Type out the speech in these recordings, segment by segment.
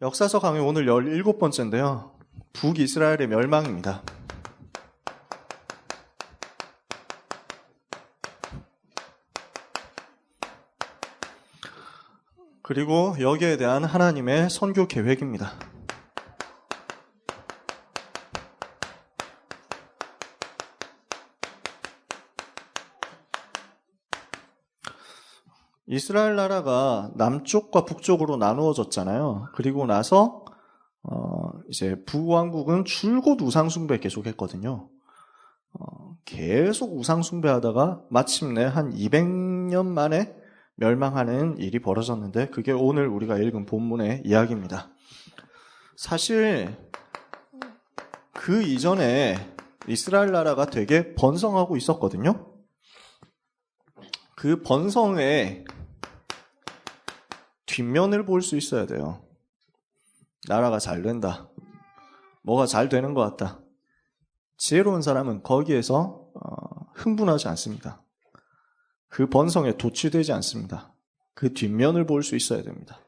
역사서 강의 오늘 17번째인데요. 북이스라엘의 멸망입니다. 그리고 여기에 대한 하나님의 선교 계획입니다. 이스라엘 나라가 남쪽과 북쪽으로 나누어졌잖아요. 그리고 나서 이제 북왕국은 줄곧 우상숭배 계속했거든요. 계속 우상숭배하다가 마침내 한 200년 만에 멸망하는 일이 벌어졌는데 그게 오늘 우리가 읽은 본문의 이야기입니다. 사실 그 이전에 이스라엘 나라가 되게 번성하고 있었거든요. 그 번성의 뒷면을 볼 수 있어야 돼요. 나라가 잘 된다. 뭐가 잘 되는 것 같다. 지혜로운 사람은 거기에서 흥분하지 않습니다. 그 번성에 도취되지 않습니다. 그 뒷면을 볼 수 있어야 됩니다.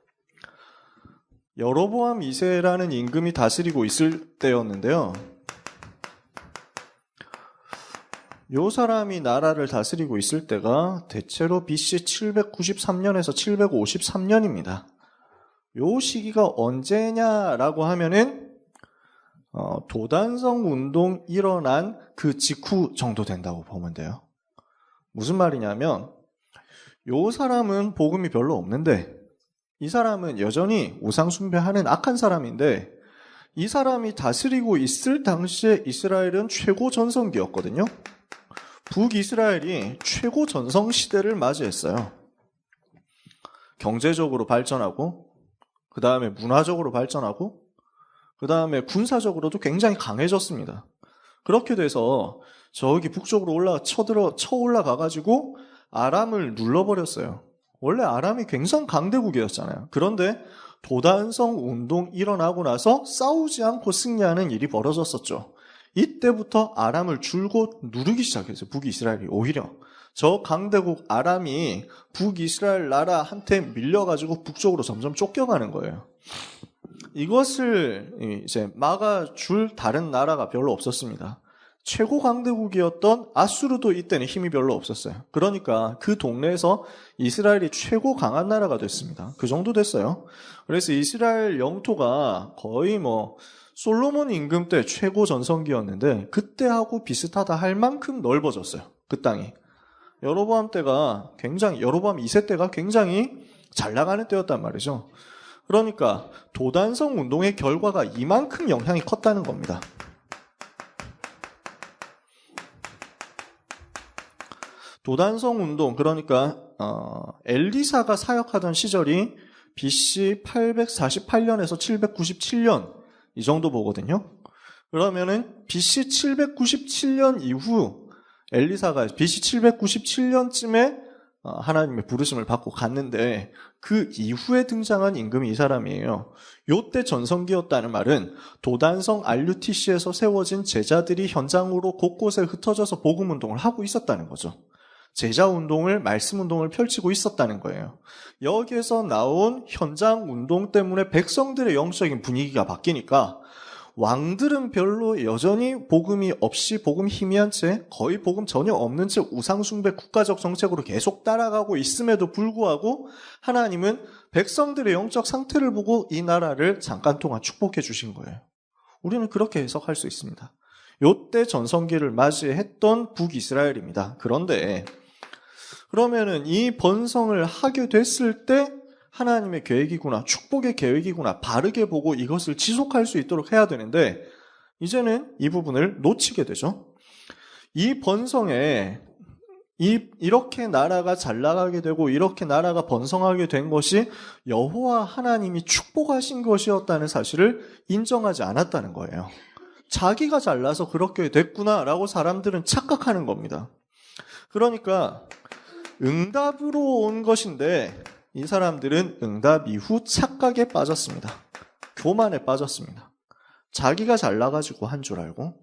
여로보암 2세라는 임금이 다스리고 있을 때였는데요. 요 사람이 나라를 다스리고 있을 때가 대체로 BC 793년에서 753년입니다. 요 시기가 언제냐라고 하면은 도단성 운동 일어난 그 직후 정도 된다고 보면 돼요. 무슨 말이냐면 요 사람은 복음이 별로 없는데 이 사람은 여전히 우상 숭배하는 악한 사람인데 이 사람이 다스리고 있을 당시에 이스라엘은 최고 전성기였거든요. 북이스라엘이 최고 전성 시대를 맞이했어요. 경제적으로 발전하고 그 다음에 문화적으로 발전하고 그 다음에 군사적으로도 굉장히 강해졌습니다. 그렇게 돼서 저기 북쪽으로 쳐 올라가가지고 아람을 눌러버렸어요. 원래 아람이 굉장히 강대국이었잖아요. 그런데 도단성 운동 일어나고 나서 싸우지 않고 승리하는 일이 벌어졌었죠. 이때부터 아람을 줄곧 누르기 시작했어요. 북이스라엘이 오히려. 저 강대국 아람이 북이스라엘 나라한테 밀려가지고 북쪽으로 점점 쫓겨가는 거예요. 이것을 이제 막아줄 다른 나라가 별로 없었습니다. 최고 강대국이었던 아수르도 이때는 힘이 별로 없었어요. 그러니까 그 동네에서 이스라엘이 최고 강한 나라가 됐습니다. 그 정도 됐어요. 그래서 이스라엘 영토가 거의 솔로몬 임금 때 최고 전성기였는데 그때하고 비슷하다 할 만큼 넓어졌어요. 그 땅이. 여로보암 2세 때가 굉장히 잘 나가는 때였단 말이죠. 그러니까 도단성 운동의 결과가 이만큼 영향이 컸다는 겁니다. 도단성 운동, 그러니까 엘리사가 사역하던 시절이 BC 848년에서 797년 이 정도 보거든요. 그러면은 BC 797년 이후 엘리사가 BC 797년쯤에 하나님의 부르심을 받고 갔는데 그 이후에 등장한 임금이 이 사람이에요. 요때 전성기였다는 말은 도단성 RUTC에서 세워진 제자들이 현장으로 곳곳에 흩어져서 복음 운동을 하고 있었다는 거죠. 제자 운동을, 말씀 운동을 펼치고 있었다는 거예요. 여기에서 나온 현장 운동 때문에 백성들의 영적인 분위기가 바뀌니까 왕들은 별로 여전히 복음이 없이 복음 희미한 채 거의 복음 전혀 없는 채 우상숭배 국가적 정책으로 계속 따라가고 있음에도 불구하고 하나님은 백성들의 영적 상태를 보고 이 나라를 잠깐 동안 축복해 주신 거예요. 우리는 그렇게 해석할 수 있습니다. 요때 전성기를 맞이했던 북이스라엘입니다. 그런데 그러면은 이 번성을 하게 됐을 때 하나님의 계획이구나, 축복의 계획이구나, 바르게 보고 이것을 지속할 수 있도록 해야 되는데 이제는 이 부분을 놓치게 되죠. 이 번성에 이렇게 나라가 잘 나가게 되고 이렇게 나라가 번성하게 된 것이 여호와 하나님이 축복하신 것이었다는 사실을 인정하지 않았다는 거예요. 자기가 잘나서 그렇게 됐구나라고 사람들은 착각하는 겁니다. 그러니까 응답으로 온 것인데 이 사람들은 응답 이후 착각에 빠졌습니다. 교만에 빠졌습니다. 자기가 잘나가지고 한 줄 알고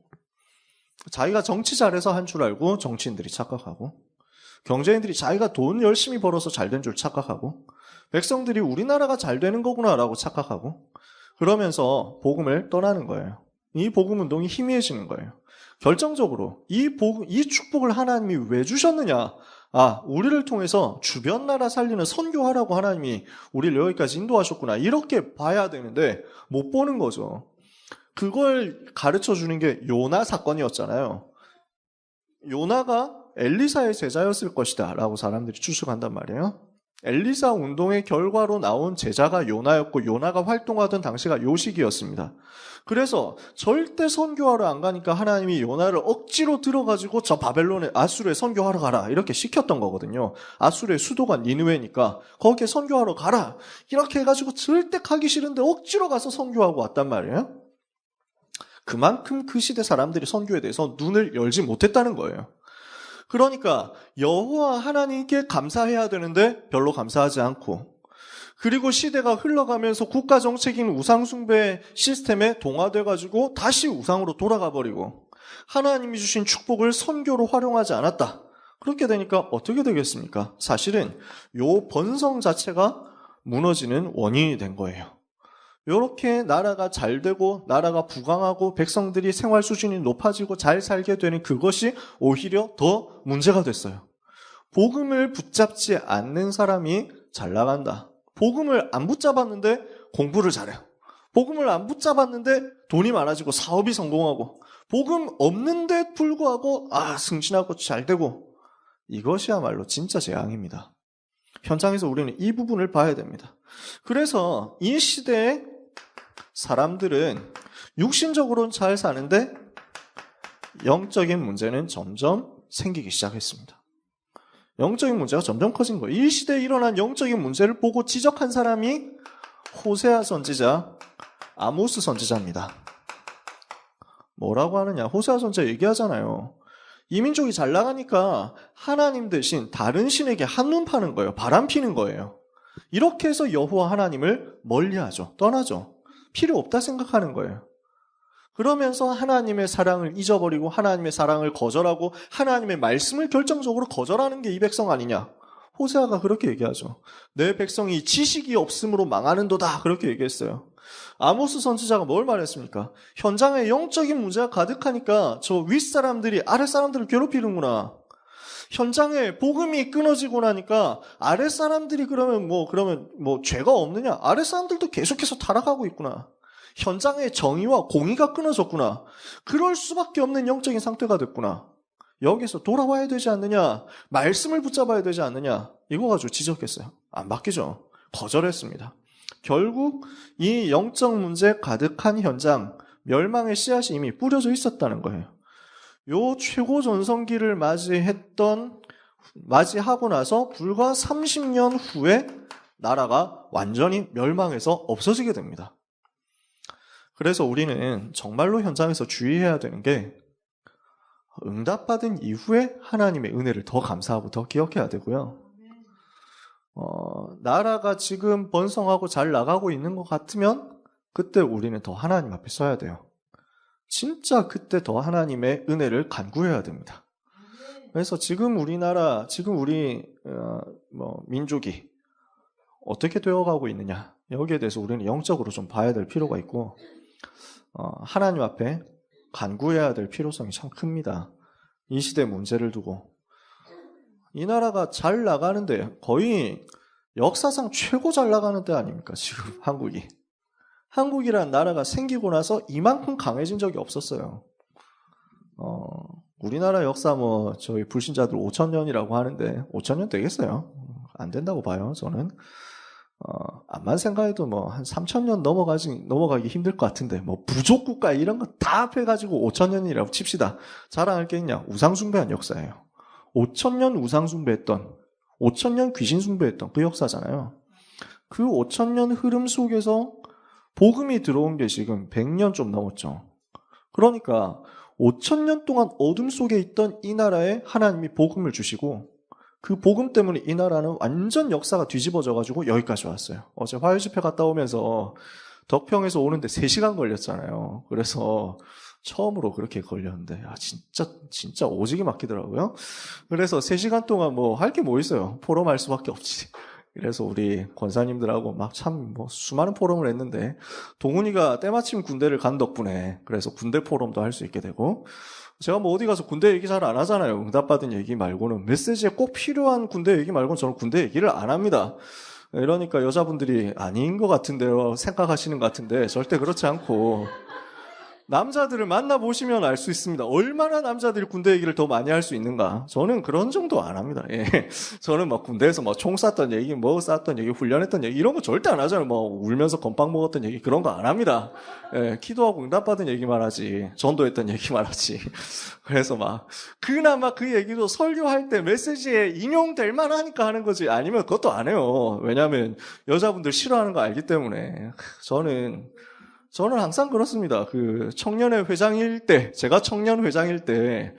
자기가 정치 잘해서 한 줄 알고 정치인들이 착각하고 경제인들이 자기가 돈 열심히 벌어서 잘 된 줄 착각하고 백성들이 우리나라가 잘 되는 거구나라고 착각하고 그러면서 복음을 떠나는 거예요. 이 복음 운동이 희미해지는 거예요. 결정적으로 이 축복을 하나님이 왜 주셨느냐? 우리를 통해서 주변 나라 살리는 선교하라고 하나님이 우리를 여기까지 인도하셨구나. 이렇게 봐야 되는데 못 보는 거죠. 그걸 가르쳐 주는 게 요나 사건이었잖아요. 요나가 엘리사의 제자였을 것이다 라고 사람들이 추측한단 말이에요. 엘리사 운동의 결과로 나온 제자가 요나였고 요나가 활동하던 당시가 요 시기였습니다. 그래서 절대 선교하러 안 가니까 하나님이 요나를 억지로 들어가지고 저 바벨론에 아수르에 선교하러 가라 이렇게 시켰던 거거든요. 아수르의 수도가 니느웨니까 거기에 선교하러 가라 이렇게 해가지고 절대 가기 싫은데 억지로 가서 선교하고 왔단 말이에요. 그만큼 그 시대 사람들이 선교에 대해서 눈을 열지 못했다는 거예요. 그러니까 여호와 하나님께 감사해야 되는데 별로 감사하지 않고, 그리고 시대가 흘러가면서 국가정책인 우상숭배 시스템에 동화돼가지고 다시 우상으로 돌아가 버리고 하나님이 주신 축복을 선교로 활용하지 않았다. 그렇게 되니까 어떻게 되겠습니까? 사실은 요 번성 자체가 무너지는 원인이 된 거예요. 이렇게 나라가 잘 되고 나라가 부강하고 백성들이 생활 수준이 높아지고 잘 살게 되는 그것이 오히려 더 문제가 됐어요. 복음을 붙잡지 않는 사람이 잘 나간다. 복음을 안 붙잡았는데 공부를 잘해요. 복음을 안 붙잡았는데 돈이 많아지고 사업이 성공하고, 복음 없는데 불구하고 승진하고 잘 되고, 이것이야말로 진짜 재앙입니다. 현장에서 우리는 이 부분을 봐야 됩니다. 그래서 이 시대의 사람들은 육신적으로는 잘 사는데 영적인 문제는 점점 생기기 시작했습니다. 영적인 문제가 점점 커진 거예요. 이 시대에 일어난 영적인 문제를 보고 지적한 사람이 호세아 선지자, 아모스 선지자입니다. 뭐라고 하느냐? 호세아 선지자 얘기하잖아요. 이 민족이 잘 나가니까 하나님 대신 다른 신에게 한눈 파는 거예요. 바람 피는 거예요. 이렇게 해서 여호와 하나님을 멀리하죠. 떠나죠. 필요 없다 생각하는 거예요. 그러면서 하나님의 사랑을 잊어버리고 하나님의 사랑을 거절하고 하나님의 말씀을 결정적으로 거절하는 게 이 백성 아니냐. 호세아가 그렇게 얘기하죠. 내 백성이 지식이 없음으로 망하는도다. 그렇게 얘기했어요. 아모스 선지자가 뭘 말했습니까? 현장에 영적인 문제가 가득하니까 저 윗사람들이 아랫사람들을 괴롭히는구나. 현장에 복음이 끊어지고 나니까 아랫사람들이 그러면 죄가 없느냐? 아랫사람들도 계속해서 타락하고 있구나. 현장의 정의와 공의가 끊어졌구나. 그럴 수밖에 없는 영적인 상태가 됐구나. 여기서 돌아와야 되지 않느냐? 말씀을 붙잡아야 되지 않느냐? 이거 가지고 지적했어요. 안 바뀌죠. 거절했습니다. 결국 이 영적 문제 가득한 현장, 멸망의 씨앗이 이미 뿌려져 있었다는 거예요. 요 최고 전성기를 맞이하고 나서 불과 30년 후에 나라가 완전히 멸망해서 없어지게 됩니다. 그래서 우리는 정말로 현장에서 주의해야 되는 게, 응답받은 이후에 하나님의 은혜를 더 감사하고 더 기억해야 되고요. 나라가 지금 번성하고 잘 나가고 있는 것 같으면 그때 우리는 더 하나님 앞에 서야 돼요. 진짜 그때 더 하나님의 은혜를 간구해야 됩니다. 그래서 지금 우리나라, 지금 우리 민족이 어떻게 되어가고 있느냐, 여기에 대해서 우리는 영적으로 좀 봐야 될 필요가 있고, 하나님 앞에 간구해야 될 필요성이 참 큽니다. 이 시대 문제를 두고 이 나라가 잘 나가는데 거의 역사상 최고 잘 나가는 때 아닙니까? 지금 한국이라는 나라가 생기고 나서 이만큼 강해진 적이 없었어요. 우리나라 역사 저희 불신자들 5,000년이라고 하는데 5,000년 되겠어요? 안 된다고 봐요, 저는. 암만 생각해도 한 3,000년 넘어가기 힘들 것 같은데, 부족국가 이런 거 다 합해가지고 5,000년이라고 칩시다. 자랑할 게 있냐? 우상숭배한 역사예요. 5,000년 우상숭배했던, 5,000년 귀신숭배했던 그 역사잖아요. 그 5,000년 흐름 속에서 복음이 들어온 게 지금 100년 좀 넘었죠. 그러니까 5,000년 동안 어둠 속에 있던 이 나라에 하나님이 복음을 주시고, 그 복음 때문에 이 나라는 완전 역사가 뒤집어져가지고 여기까지 왔어요. 어제 화요 집회 갔다 오면서 덕평에서 오는데 3시간 걸렸잖아요. 그래서 처음으로 그렇게 걸렸는데, 진짜 오지게 막히더라고요. 그래서 3시간 동안 할 게 뭐 있어요. 포럼할 수밖에 없지. 그래서 우리 권사님들하고 막 참 뭐 수많은 포럼을 했는데 동훈이가 때마침 군대를 간 덕분에 그래서 군대 포럼도 할 수 있게 되고 제가 뭐 어디 가서 군대 얘기 잘 안 하잖아요. 응답받은 얘기 말고는 메시지에 꼭 필요한 군대 얘기 말고는 저는 군대 얘기를 안 합니다. 이러니까 여자분들이 아닌 것 같은데요 생각하시는 것 같은데 절대 그렇지 않고 남자들을 만나보시면 알 수 있습니다. 얼마나 남자들이 군대 얘기를 더 많이 할 수 있는가. 저는 그런 정도 안 합니다. 예. 저는 막 군대에서 막 총 쐈던 얘기, 뭐 쐈던 얘기, 훈련했던 얘기 이런 거 절대 안 하잖아요. 뭐 울면서 건빵 먹었던 얘기 그런 거 안 합니다. 예. 기도하고 응답받은 얘기만 하지. 전도했던 얘기만 하지. 그래서 막 그나마 그 얘기도 설교할 때 메시지에 인용될 만하니까 하는 거지. 아니면 그것도 안 해요. 왜냐하면 여자분들 싫어하는 거 알기 때문에. 저는 항상 그렇습니다. 그 청년회 회장일 때, 제가 청년 회장일 때,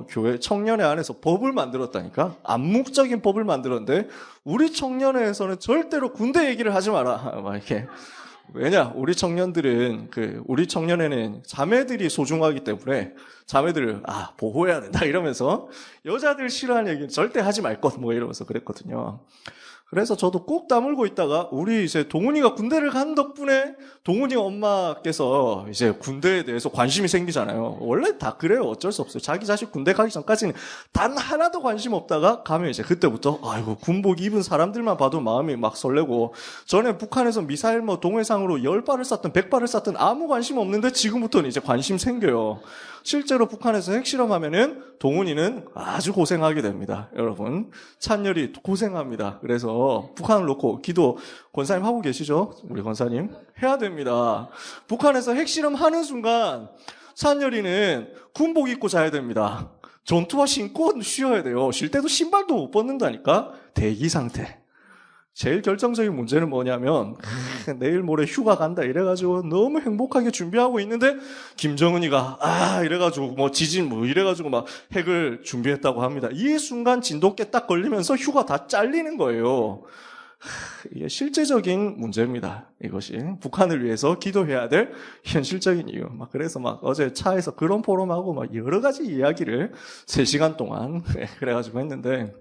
교회 청년회 안에서 법을 만들었다니까? 암묵적인 법을 만들었는데, 우리 청년회에서는 절대로 군대 얘기를 하지 마라. 막 이렇게. 왜냐? 우리 청년회는 자매들이 소중하기 때문에, 자매들을, 보호해야 된다. 이러면서, 여자들 싫어하는 얘기는 절대 하지 말 것, 뭐 이러면서 그랬거든요. 그래서 저도 꼭 다물고 있다가 우리 이제 동훈이가 군대를 간 덕분에 동훈이 엄마께서 이제 군대에 대해서 관심이 생기잖아요. 원래 다 그래요. 어쩔 수 없어요. 자기 자식 군대 가기 전까지는 단 하나도 관심 없다가 가면 이제 그때부터 아이고 군복 입은 사람들만 봐도 마음이 막 설레고 전에 북한에서 미사일 뭐 동해상으로 10발을 쐈든 100발을 쐈든 아무 관심 없는데 지금부터는 이제 관심 생겨요. 실제로 북한에서 핵실험하면은 동훈이는 아주 고생하게 됩니다. 여러분 찬열이 고생합니다. 그래서 북한을 놓고 기도 권사님 하고 계시죠? 우리 권사님 해야 됩니다. 북한에서 핵실험하는 순간 찬열이는 군복 입고 자야 됩니다. 전투화 신고 쉬어야 돼요. 쉴 때도 신발도 못 벗는다니까. 대기 상태. 제일 결정적인 문제는 뭐냐면 내일 모레 휴가 간다 이래가지고 너무 행복하게 준비하고 있는데 김정은이가 이래가지고 뭐 지진 뭐 이래가지고 막 핵을 준비했다고 합니다. 이 순간 진돗개 딱 걸리면서 휴가 다 잘리는 거예요. 이게 실제적인 문제입니다. 이것이 북한을 위해서 기도해야 될 현실적인 이유. 막 그래서 막 어제 차에서 그런 포럼하고 막 여러 가지 이야기를 3시간 동안 그래가지고 했는데.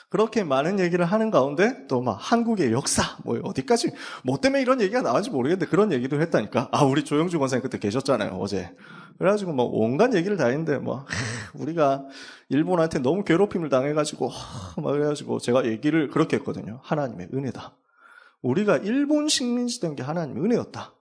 그렇게 많은 얘기를 하는 가운데 또 막 한국의 역사 뭐 어디까지 뭐 때문에 이런 얘기가 나왔는지 모르겠는데 그런 얘기도 했다니까. 우리 조영주 권사님 그때 계셨잖아요 어제. 그래가지고 뭐 온갖 얘기를 다 했는데 뭐 우리가 일본한테 너무 괴롭힘을 당해가지고 막 그래가지고 제가 얘기를 그렇게 했거든요. 하나님의 은혜다. 우리가 일본 식민지 된 게 하나님의 은혜였다.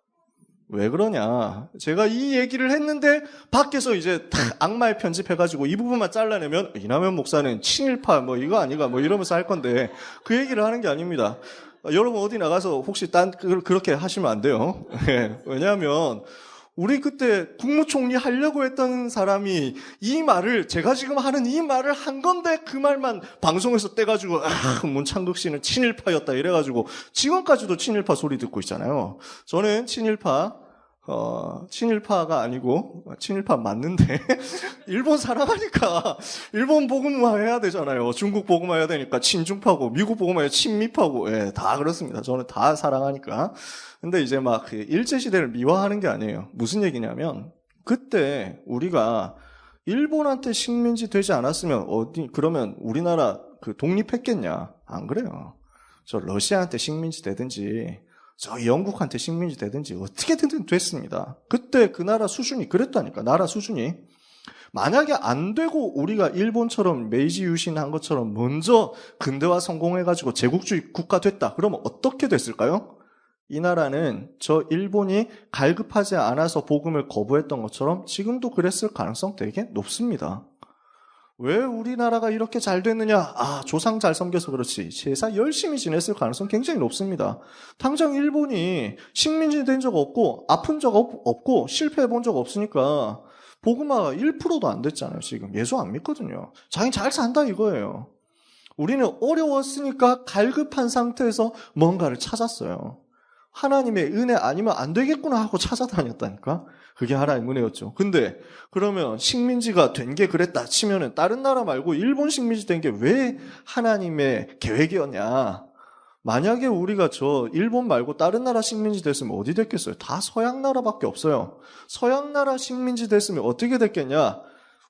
왜 그러냐? 제가 이 얘기를 했는데 밖에서 이제 악마의 편집해가지고 이 부분만 잘라내면 이남현 목사는 친일파 뭐 이거 아니가 뭐 이러면서 할 건데 그 얘기를 하는 게 아닙니다. 여러분 어디 나가서 혹시 그렇게 하시면 안 돼요. 왜냐하면 우리 그때 국무총리 하려고 했던 사람이 이 말을 제가 지금 하는 이 말을 한 건데 그 말만 방송에서 떼가지고 문창극 씨는 친일파였다 이래가지고 지금까지도 친일파 소리 듣고 있잖아요. 저는 친일파가 아니고 친일파 맞는데 일본 사랑하니까 일본 복음화 해야 되잖아요. 중국 복음화 해야 되니까 친중파고 미국 복음화 해야 친미파고 다 그렇습니다. 저는 다 사랑하니까. 근데 이제 막 그 일제시대를 미화하는 게 아니에요. 무슨 얘기냐면 그때 우리가 일본한테 식민지 되지 않았으면 그러면 우리나라 그 독립했겠냐? 안 그래요. 저 러시아한테 식민지 되든지 저 영국한테 식민지 되든지 어떻게든 됐습니다. 그때 그 나라 수준이 그랬다니까. 나라 수준이. 만약에 안 되고 우리가 일본처럼 메이지 유신한 것처럼 먼저 근대화 성공해가지고 제국주의 국가 됐다. 그러면 어떻게 됐을까요? 이 나라는 저 일본이 갈급하지 않아서 복음을 거부했던 것처럼 지금도 그랬을 가능성 되게 높습니다. 왜 우리나라가 이렇게 잘 됐느냐? 조상 잘 섬겨서 그렇지. 제사 열심히 지냈을 가능성 굉장히 높습니다. 당장 일본이 식민지 된 적 없고 아픈 적 없고 실패해본 적 없으니까 복음화가 1%도 안 됐잖아요. 지금 예수 안 믿거든요. 자기 잘 산다 이거예요. 우리는 어려웠으니까 갈급한 상태에서 뭔가를 찾았어요. 하나님의 은혜 아니면 안 되겠구나 하고 찾아다녔다니까. 그게 하나님의 은혜였죠. 근데 그러면 식민지가 된 게 그랬다 치면은 다른 나라 말고 일본 식민지 된 게 왜 하나님의 계획이었냐. 만약에 우리가 저 일본 말고 다른 나라 식민지 됐으면 어디 됐겠어요? 다 서양 나라밖에 없어요. 서양 나라 식민지 됐으면 어떻게 됐겠냐.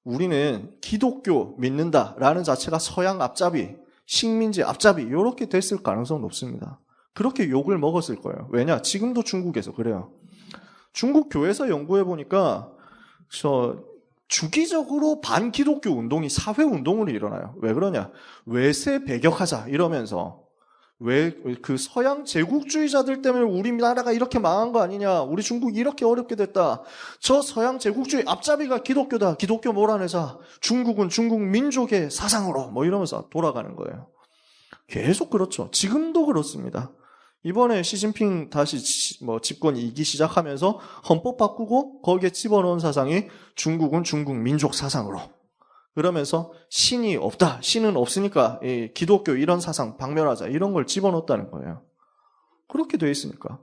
우리는 기독교 믿는다라는 자체가 서양 앞잡이, 식민지 앞잡이 이렇게 됐을 가능성은 높습니다. 그렇게 욕을 먹었을 거예요. 왜냐? 지금도 중국에서 그래요. 중국 교회에서 연구해 보니까 주기적으로 반기독교 운동이 사회 운동으로 일어나요. 왜 그러냐? 외세 배격하자 이러면서 왜 그 서양 제국주의자들 때문에 우리나라가 이렇게 망한 거 아니냐? 우리 중국이 이렇게 어렵게 됐다. 저 서양 제국주의 앞잡이가 기독교다. 기독교 몰아내자. 중국은 중국 민족의 사상으로 뭐 이러면서 돌아가는 거예요. 계속 그렇죠. 지금도 그렇습니다. 이번에 시진핑 다시 집권 2기 시작하면서 헌법 바꾸고 거기에 집어넣은 사상이 중국은 중국 민족 사상으로. 그러면서 신이 없다. 신은 없으니까 기독교 이런 사상 박멸하자. 이런 걸 집어넣었다는 거예요. 그렇게 돼 있으니까.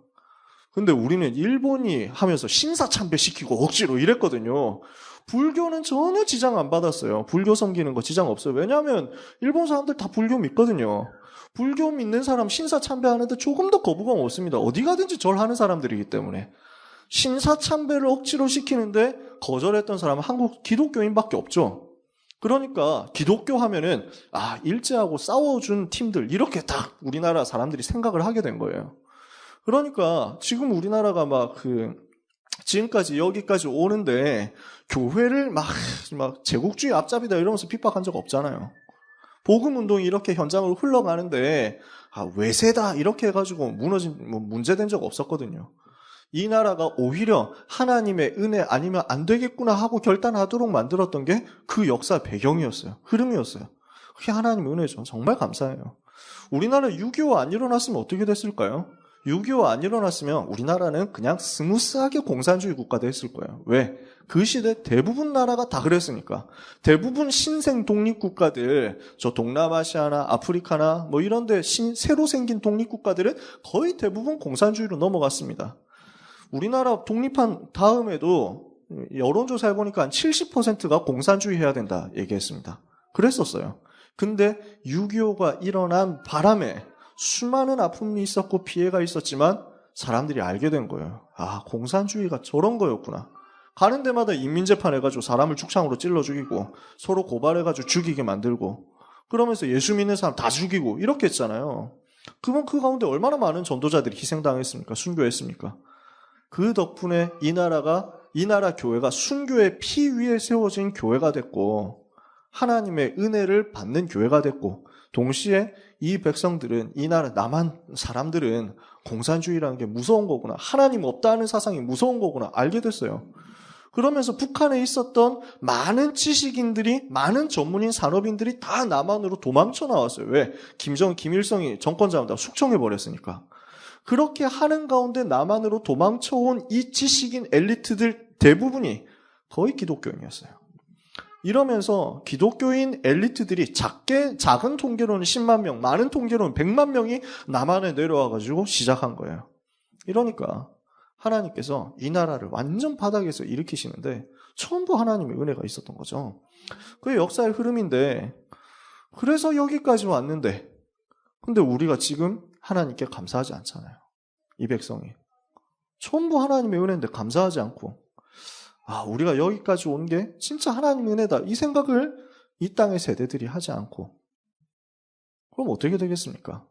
근데 우리는 일본이 하면서 신사참배시키고 억지로 이랬거든요. 불교는 전혀 지장 안 받았어요. 불교 섬기는 거 지장 없어요. 왜냐하면 일본 사람들 다 불교 믿거든요. 불교 믿는 사람 신사참배하는데 조금 더 거부감 없습니다. 어디 가든지 절하는 사람들이기 때문에. 신사참배를 억지로 시키는데 거절했던 사람은 한국 기독교인밖에 없죠. 그러니까 기독교 하면은 일제하고 싸워준 팀들 이렇게 딱 우리나라 사람들이 생각을 하게 된 거예요. 그러니까 지금 우리나라가 지금까지 여기까지 오는데 교회를 막 제국주의 앞잡이다 이러면서 핍박한 적 없잖아요. 복음운동이 이렇게 현장으로 흘러가는데 외세다 이렇게 해가지고 문제된 적 없었거든요. 이 나라가 오히려 하나님의 은혜 아니면 안 되겠구나 하고 결단하도록 만들었던 게 그 역사 배경이었어요. 흐름이었어요. 그게 하나님의 은혜죠. 정말 감사해요. 우리나라 6.25 안 일어났으면 어떻게 됐을까요? 6.25 안 일어났으면 우리나라는 그냥 스무스하게 공산주의 국가 됐을 거예요. 왜? 그 시대 대부분 나라가 다 그랬으니까. 대부분 신생 독립국가들, 저 동남아시아나 아프리카나 뭐 이런데 새로 생긴 독립국가들은 거의 대부분 공산주의로 넘어갔습니다. 우리나라 독립한 다음에도 여론조사 해보니까 한 70%가 공산주의 해야 된다 얘기했습니다. 그랬었어요. 근데 6.25가 일어난 바람에 수많은 아픔이 있었고 피해가 있었지만 사람들이 알게 된 거예요. 공산주의가 저런 거였구나. 가는 데마다 인민재판 해가지고 사람을 축창으로 찔러 죽이고 서로 고발해가지고 죽이게 만들고 그러면서 예수 믿는 사람 다 죽이고 이렇게 했잖아요. 그럼 그 가운데 얼마나 많은 전도자들이 희생당했습니까? 순교했습니까? 그 덕분에 이 나라 교회가 순교의 피 위에 세워진 교회가 됐고 하나님의 은혜를 받는 교회가 됐고 동시에 이 백성들은 이 나라 남한 사람들은 공산주의라는 게 무서운 거구나. 하나님 없다는 사상이 무서운 거구나. 알게 됐어요. 그러면서 북한에 있었던 많은 지식인들이 많은 전문인 산업인들이 다 남한으로 도망쳐 나왔어요. 왜? 김일성이 정권 잡는다고 숙청해버렸으니까. 그렇게 하는 가운데 남한으로 도망쳐온 이 지식인 엘리트들 대부분이 거의 기독교인이었어요. 이러면서 기독교인 엘리트들이 작은 통계로는 10만 명, 많은 통계로는 100만 명이 남한에 내려와가지고 시작한 거예요. 이러니까 하나님께서 이 나라를 완전 바닥에서 일으키시는데 전부 하나님의 은혜가 있었던 거죠. 그게 역사의 흐름인데 그래서 여기까지 왔는데 근데 우리가 지금 하나님께 감사하지 않잖아요. 이 백성이. 전부 하나님의 은혜인데 감사하지 않고 우리가 여기까지 온 게 진짜 하나님의 은혜다. 이 생각을 이 땅의 세대들이 하지 않고 그럼 어떻게 되겠습니까?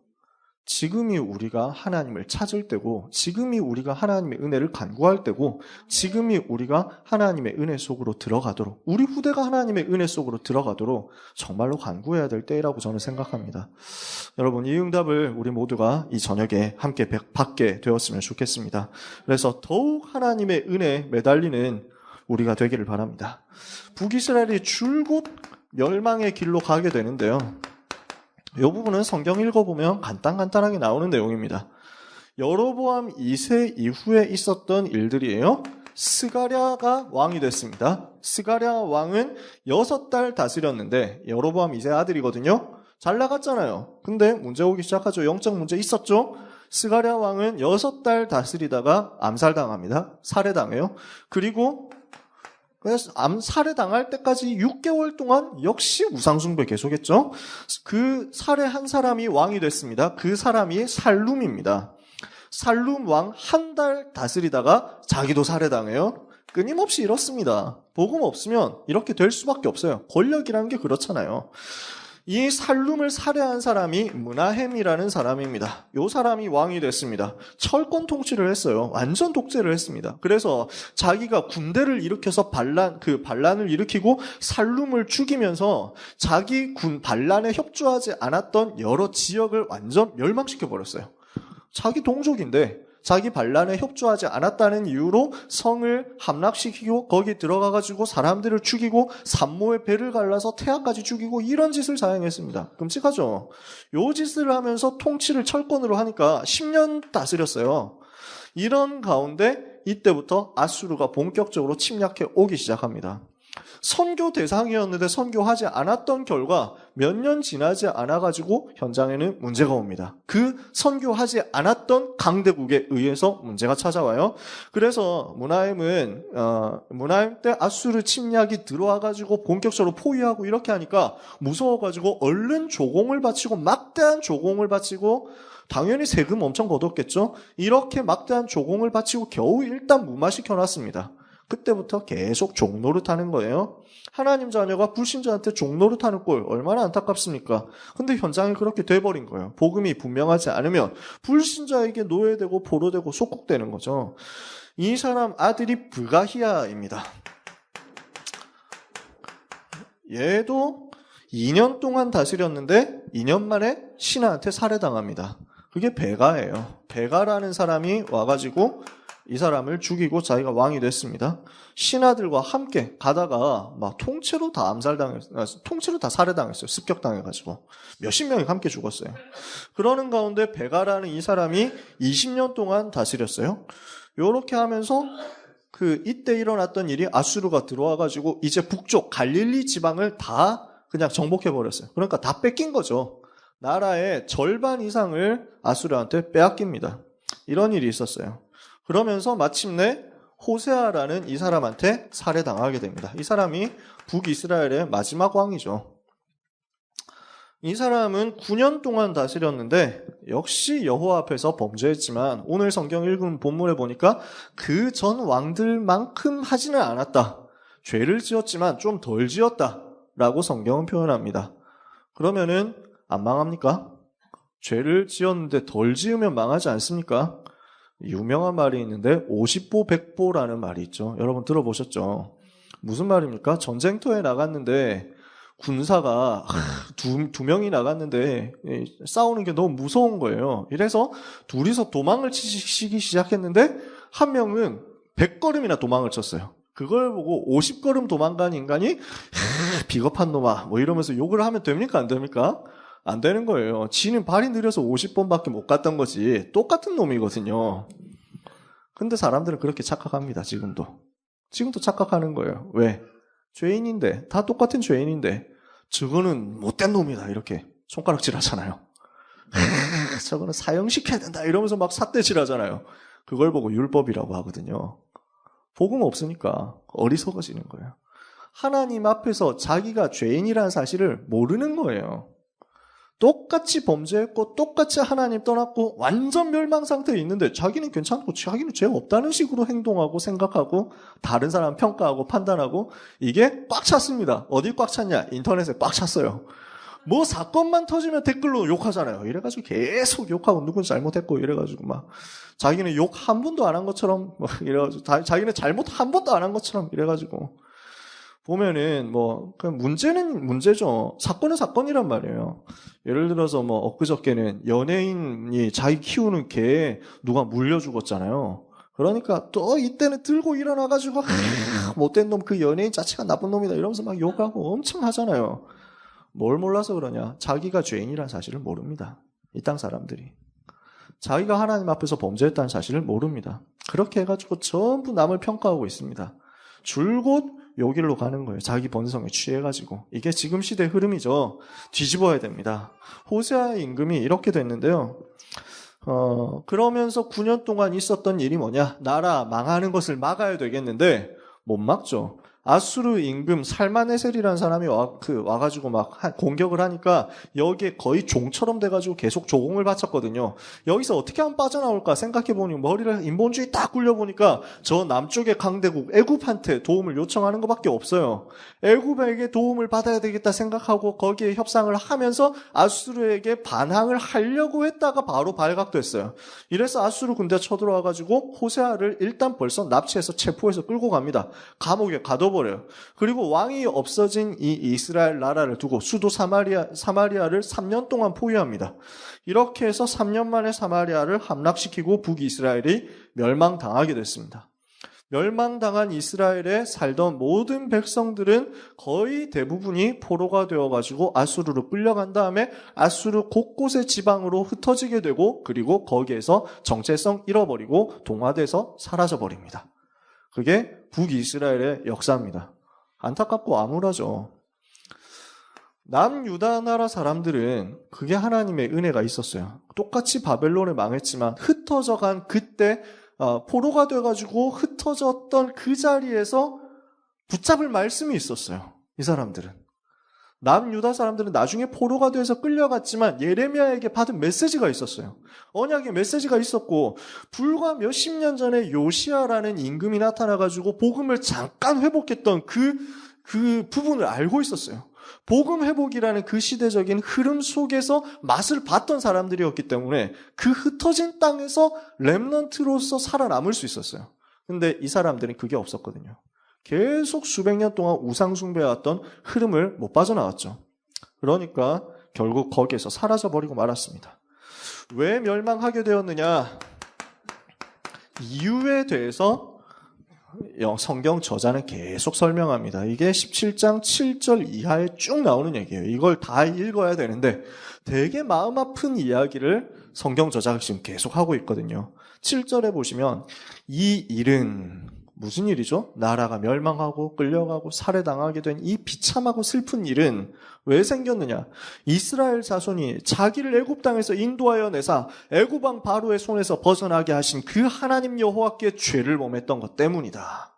지금이 우리가 하나님을 찾을 때고 지금이 우리가 하나님의 은혜를 간구할 때고 지금이 우리가 하나님의 은혜 속으로 들어가도록 우리 후대가 하나님의 은혜 속으로 들어가도록 정말로 간구해야 될 때라고 저는 생각합니다. 여러분 이 응답을 우리 모두가 이 저녁에 함께 받게 되었으면 좋겠습니다. 그래서 더욱 하나님의 은혜에 매달리는 우리가 되기를 바랍니다. 북이스라엘이 줄곧 멸망의 길로 가게 되는데요. 이 부분은 성경 읽어보면 간단하게 나오는 내용입니다. 여로보암 2세 이후에 있었던 일들이에요. 스가랴가 왕이 됐습니다. 스가랴 왕은 6달 다스렸는데 여로보암 2세 아들이거든요. 잘 나갔잖아요. 근데 문제 오기 시작하죠. 영적 문제 있었죠. 스가랴 왕은 6달 다스리다가 암살당합니다. 살해당해요. 그리고 살해당할 때까지 6개월 동안 역시 우상숭배 계속했죠. 그 살해한 사람이 왕이 됐습니다. 그 사람이 살룸입니다. 살룸 왕 한 달 다스리다가 자기도 살해당해요. 끊임없이 이렇습니다. 복음 없으면 이렇게 될 수밖에 없어요. 권력이라는 게 그렇잖아요. 이 살룸을 살해한 사람이 므나헴이라는 사람입니다. 이 사람이 왕이 됐습니다. 철권 통치를 했어요. 완전 독재를 했습니다. 그래서 자기가 군대를 일으켜서 반란을 일으키고 살룸을 죽이면서 자기 반란에 협조하지 않았던 여러 지역을 완전 멸망시켜 버렸어요. 자기 동족인데 자기 반란에 협조하지 않았다는 이유로 성을 함락시키고 거기 들어가가지고 사람들을 죽이고 산모의 배를 갈라서 태아까지 죽이고 이런 짓을 자행했습니다. 끔찍하죠. 요 짓을 하면서 통치를 철권으로 하니까 10년 다스렸어요. 이런 가운데 이때부터 아수르가 본격적으로 침략해 오기 시작합니다. 선교 대상이었는데 선교하지 않았던 결과 몇 년 지나지 않아가지고 현장에는 문제가 옵니다. 그 선교하지 않았던 강대국에 의해서 문제가 찾아와요. 그래서 므나헴 때 아수르 침략이 들어와가지고 본격적으로 포위하고 이렇게 하니까 무서워가지고 얼른 조공을 바치고 막대한 조공을 바치고 당연히 세금 엄청 걷었겠죠. 이렇게 막대한 조공을 바치고 겨우 일단 무마시켜놨습니다. 그때부터 계속 종노릇하는 거예요. 하나님 자녀가 불신자한테 종노릇하는 꼴 얼마나 안타깝습니까? 근데 현장이 그렇게 돼버린 거예요. 복음이 분명하지 않으면 불신자에게 노예되고 포로되고 속국되는 거죠. 이 사람 아들이 브가히야입니다. 얘도 2년 동안 다스렸는데 2년 만에 신하한테 살해당합니다. 그게 베가예요. 베가라는 사람이 와가지고 이 사람을 죽이고 자기가 왕이 됐습니다. 신하들과 함께 가다가 막 통째로 다 통째로 다 살해당했어요. 습격당해가지고 몇십 명이 함께 죽었어요. 그러는 가운데 베가라는 이 사람이 20년 동안 다스렸어요. 요렇게 하면서 이때 일어났던 일이 아수르가 들어와가지고 이제 북쪽 갈릴리 지방을 다 그냥 정복해버렸어요. 그러니까 다 뺏긴 거죠. 나라의 절반 이상을 아수르한테 빼앗깁니다. 이런 일이 있었어요. 그러면서 마침내 호세아라는 이 사람한테 살해당하게 됩니다. 이 사람이 북이스라엘의 마지막 왕이죠. 이 사람은 9년 동안 다스렸는데 역시 여호와 앞에서 범죄했지만 오늘 성경 읽은 본문에 보니까 그 전 왕들만큼 하지는 않았다. 죄를 지었지만 좀 덜 지었다라고 성경은 표현합니다. 그러면은 안 망합니까? 죄를 지었는데 덜 지으면 망하지 않습니까? 유명한 말이 있는데 50보 100보라는 말이 있죠. 여러분 들어보셨죠? 무슨 말입니까? 전쟁터에 나갔는데 군사가 두 명이 나갔는데 싸우는 게 너무 무서운 거예요. 이래서 둘이서 도망을 치기 시작했는데 한 명은 100걸음이나 도망을 쳤어요. 그걸 보고 50걸음 도망간 인간이 비겁한 놈아 뭐 이러면서 욕을 하면 됩니까? 안 됩니까? 안 되는 거예요. 지는 발이 느려서 50번밖에 못 갔던 거지. 똑같은 놈이거든요. 근데 사람들은 그렇게 착각합니다. 지금도 착각하는 거예요. 왜? 죄인인데, 다 똑같은 죄인인데 저거는 못된 놈이다 이렇게 손가락질 하잖아요. 저거는 사형시켜야 된다 이러면서 막 삿대질 하잖아요. 그걸 보고 율법이라고 하거든요. 복음 없으니까 어리석어지는 거예요. 하나님 앞에서 자기가 죄인이라는 사실을 모르는 거예요. 똑같이 범죄했고 똑같이 하나님 떠났고 완전 멸망 상태에 있는데 자기는 괜찮고 자기는 죄 없다는 식으로 행동하고 생각하고 다른 사람 평가하고 판단하고 이게 꽉 찼습니다. 어디 꽉 찼냐? 인터넷에 꽉 찼어요. 뭐 사건만 터지면 댓글로 욕하잖아요. 이래가지고 계속 욕하고 누군 잘못했고 이래가지고 막 자기는 욕 한 번도 안 한 것처럼 뭐 이래가지고 자기는 잘못 한 번도 안 한 것처럼 이래가지고 보면은 그 문제는 문제죠. 사건은 사건이란 말이에요. 예를 들어서 엊그저께는 연예인이 자기 키우는 개 누가 물려 죽었잖아요. 그러니까 또 이때는 들고 일어나가지고 못된 놈 그 연예인 자체가 나쁜 놈이다 이러면서 막 욕하고 엄청 하잖아요. 뭘 몰라서 그러냐? 자기가 죄인이라는 사실을 모릅니다. 이 땅 사람들이. 자기가 하나님 앞에서 범죄했다는 사실을 모릅니다. 그렇게 해가지고 전부 남을 평가하고 있습니다. 줄곧 요 길로 가는 거예요. 자기 번성에 취해가지고. 이게 지금 시대의 흐름이죠. 뒤집어야 됩니다. 호세아의 임금이 이렇게 됐는데요. 그러면서 9년 동안 있었던 일이 뭐냐? 나라 망하는 것을 막아야 되겠는데 못 막죠. 아수르 임금 살마네셀이라는 사람이 와가지고 막 공격을 하니까 여기에 거의 종처럼 돼가지고 계속 조공을 바쳤거든요. 여기서 어떻게 하면 빠져나올까 생각해보니 머리를 인본주의 딱 굴려보니까 저 남쪽의 강대국 애굽한테 도움을 요청하는 것밖에 없어요. 애굽에게 도움을 받아야 되겠다 생각하고 거기에 협상을 하면서 아수르에게 반항을 하려고 했다가 바로 발각됐어요. 이래서 아수르 군대 쳐들어와가지고 호세아를 일단 벌써 납치해서 체포해서 끌고 갑니다. 감옥에 가둬버려요. 그리고 왕이 없어진 이 이스라엘 나라를 두고 수도 사마리아를 3년 동안 포위합니다. 이렇게 해서 3년 만에 사마리아를 함락시키고 북이스라엘이 멸망당하게 됐습니다. 멸망당한 이스라엘에 살던 모든 백성들은 거의 대부분이 포로가 되어가지고 아수르로 끌려간 다음에 아수르 곳곳의 지방으로 흩어지게 되고 그리고 거기에서 정체성 잃어버리고 동화돼서 사라져버립니다. 그게 북이스라엘의 역사입니다. 안타깝고 암울하죠. 남유다 나라 사람들은 그게 하나님의 은혜가 있었어요. 똑같이 바벨론에 망했지만 흩어져간 그때 포로가 돼가지고 흩어졌던 그 자리에서 붙잡을 말씀이 있었어요. 이 사람들은. 남유다 사람들은 나중에 포로가 돼서 끌려갔지만 예레미야에게 받은 메시지가 있었어요. 언약의 메시지가 있었고 불과 몇십 년 전에 요시야라는 임금이 나타나가지고 복음을 잠깐 회복했던 그 부분을 알고 있었어요. 복음 회복이라는 그 시대적인 흐름 속에서 맛을 봤던 사람들이었기 때문에 그 흩어진 땅에서 렘넌트로서 살아남을 수 있었어요. 근데 이 사람들은 그게 없었거든요. 계속 수백 년 동안 우상 숭배해왔던 흐름을 못 빠져나왔죠. 그러니까 결국 거기에서 사라져버리고 말았습니다. 왜 멸망하게 되었느냐? 이유에 대해서 성경 저자는 계속 설명합니다. 이게 17장 7절 이하에 쭉 나오는 얘기예요. 이걸 다 읽어야 되는데 되게 마음 아픈 이야기를 성경 저자가 지금 계속 하고 있거든요. 7절에 보시면 이 일은 무슨 일이죠? 나라가 멸망하고 끌려가고 살해당하게 된 이 비참하고 슬픈 일은 왜 생겼느냐? 이스라엘 자손이 자기를 애굽 땅에서 인도하여 내사 애굽 왕 바로의 손에서 벗어나게 하신 그 하나님 여호와께 죄를 범했던 것 때문이다.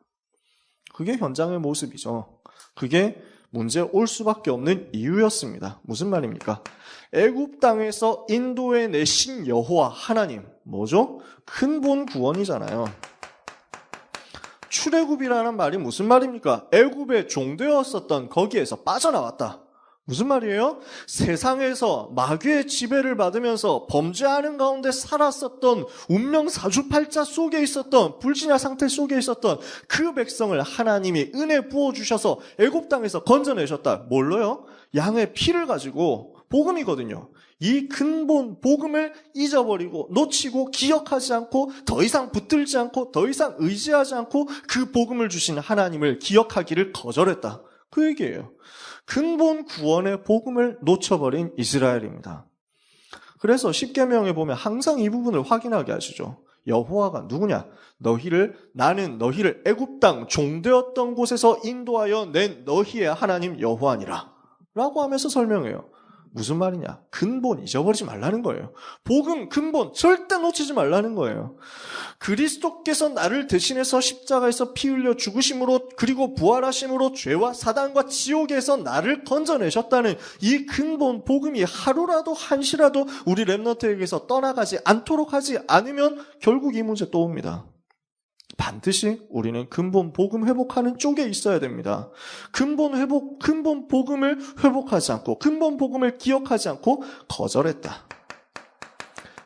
그게 현장의 모습이죠. 그게 문제 올 수밖에 없는 이유였습니다. 무슨 말입니까? 애굽 땅에서 인도해 내신 여호와 하나님, 뭐죠? 근본 구원이잖아요. 출애굽이라는 말이 무슨 말입니까? 애굽에 종되었었던 거기에서 빠져나왔다. 무슨 말이에요? 세상에서 마귀의 지배를 받으면서 범죄하는 가운데 살았었던 운명 사주팔자 속에 있었던 불신야 상태 속에 있었던 그 백성을 하나님이 은혜 부어주셔서 애굽 땅에서 건져내셨다. 뭘로요? 양의 피를 가지고 복음이거든요. 이 근본 복음을 잊어버리고 놓치고 기억하지 않고 더 이상 붙들지 않고 더 이상 의지하지 않고 그 복음을 주신 하나님을 기억하기를 거절했다. 그 얘기예요. 근본 구원의 복음을 놓쳐버린 이스라엘입니다. 그래서 십계명에 보면 항상 이 부분을 확인하게 하시죠. 여호와가 누구냐? 나는 너희를 애굽 땅 종되었던 곳에서 인도하여 낸 너희의 하나님 여호와니라 라고 하면서 설명해요. 무슨 말이냐? 근본 잊어버리지 말라는 거예요. 복음, 근본 절대 놓치지 말라는 거예요. 그리스도께서 나를 대신해서 십자가에서 피 흘려 죽으심으로 그리고 부활하심으로 죄와 사단과 지옥에서 나를 건져내셨다는 이 근본 복음이 하루라도 한시라도 우리 렘넌트에게서 떠나가지 않도록 하지 않으면 결국 이 문제 또 옵니다. 반드시 우리는 근본 복음 회복하는 쪽에 있어야 됩니다. 근본 복음을 회복하지 않고 근본 복음을 기억하지 않고 거절했다.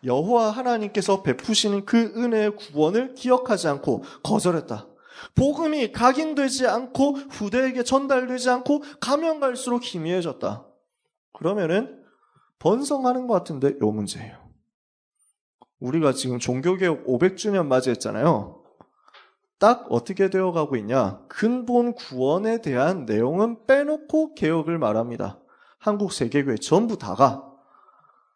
여호와 하나님께서 베푸시는 그 은혜의 구원을 기억하지 않고 거절했다. 복음이 각인되지 않고 후대에게 전달되지 않고 가면 갈수록 희미해졌다. 그러면은 번성하는 것 같은데 요 문제예요. 우리가 지금 종교개혁 500주년 맞이했잖아요. 딱 어떻게 되어가고 있냐? 근본 구원에 대한 내용은 빼놓고 개혁을 말합니다. 한국 세계교회 전부 다가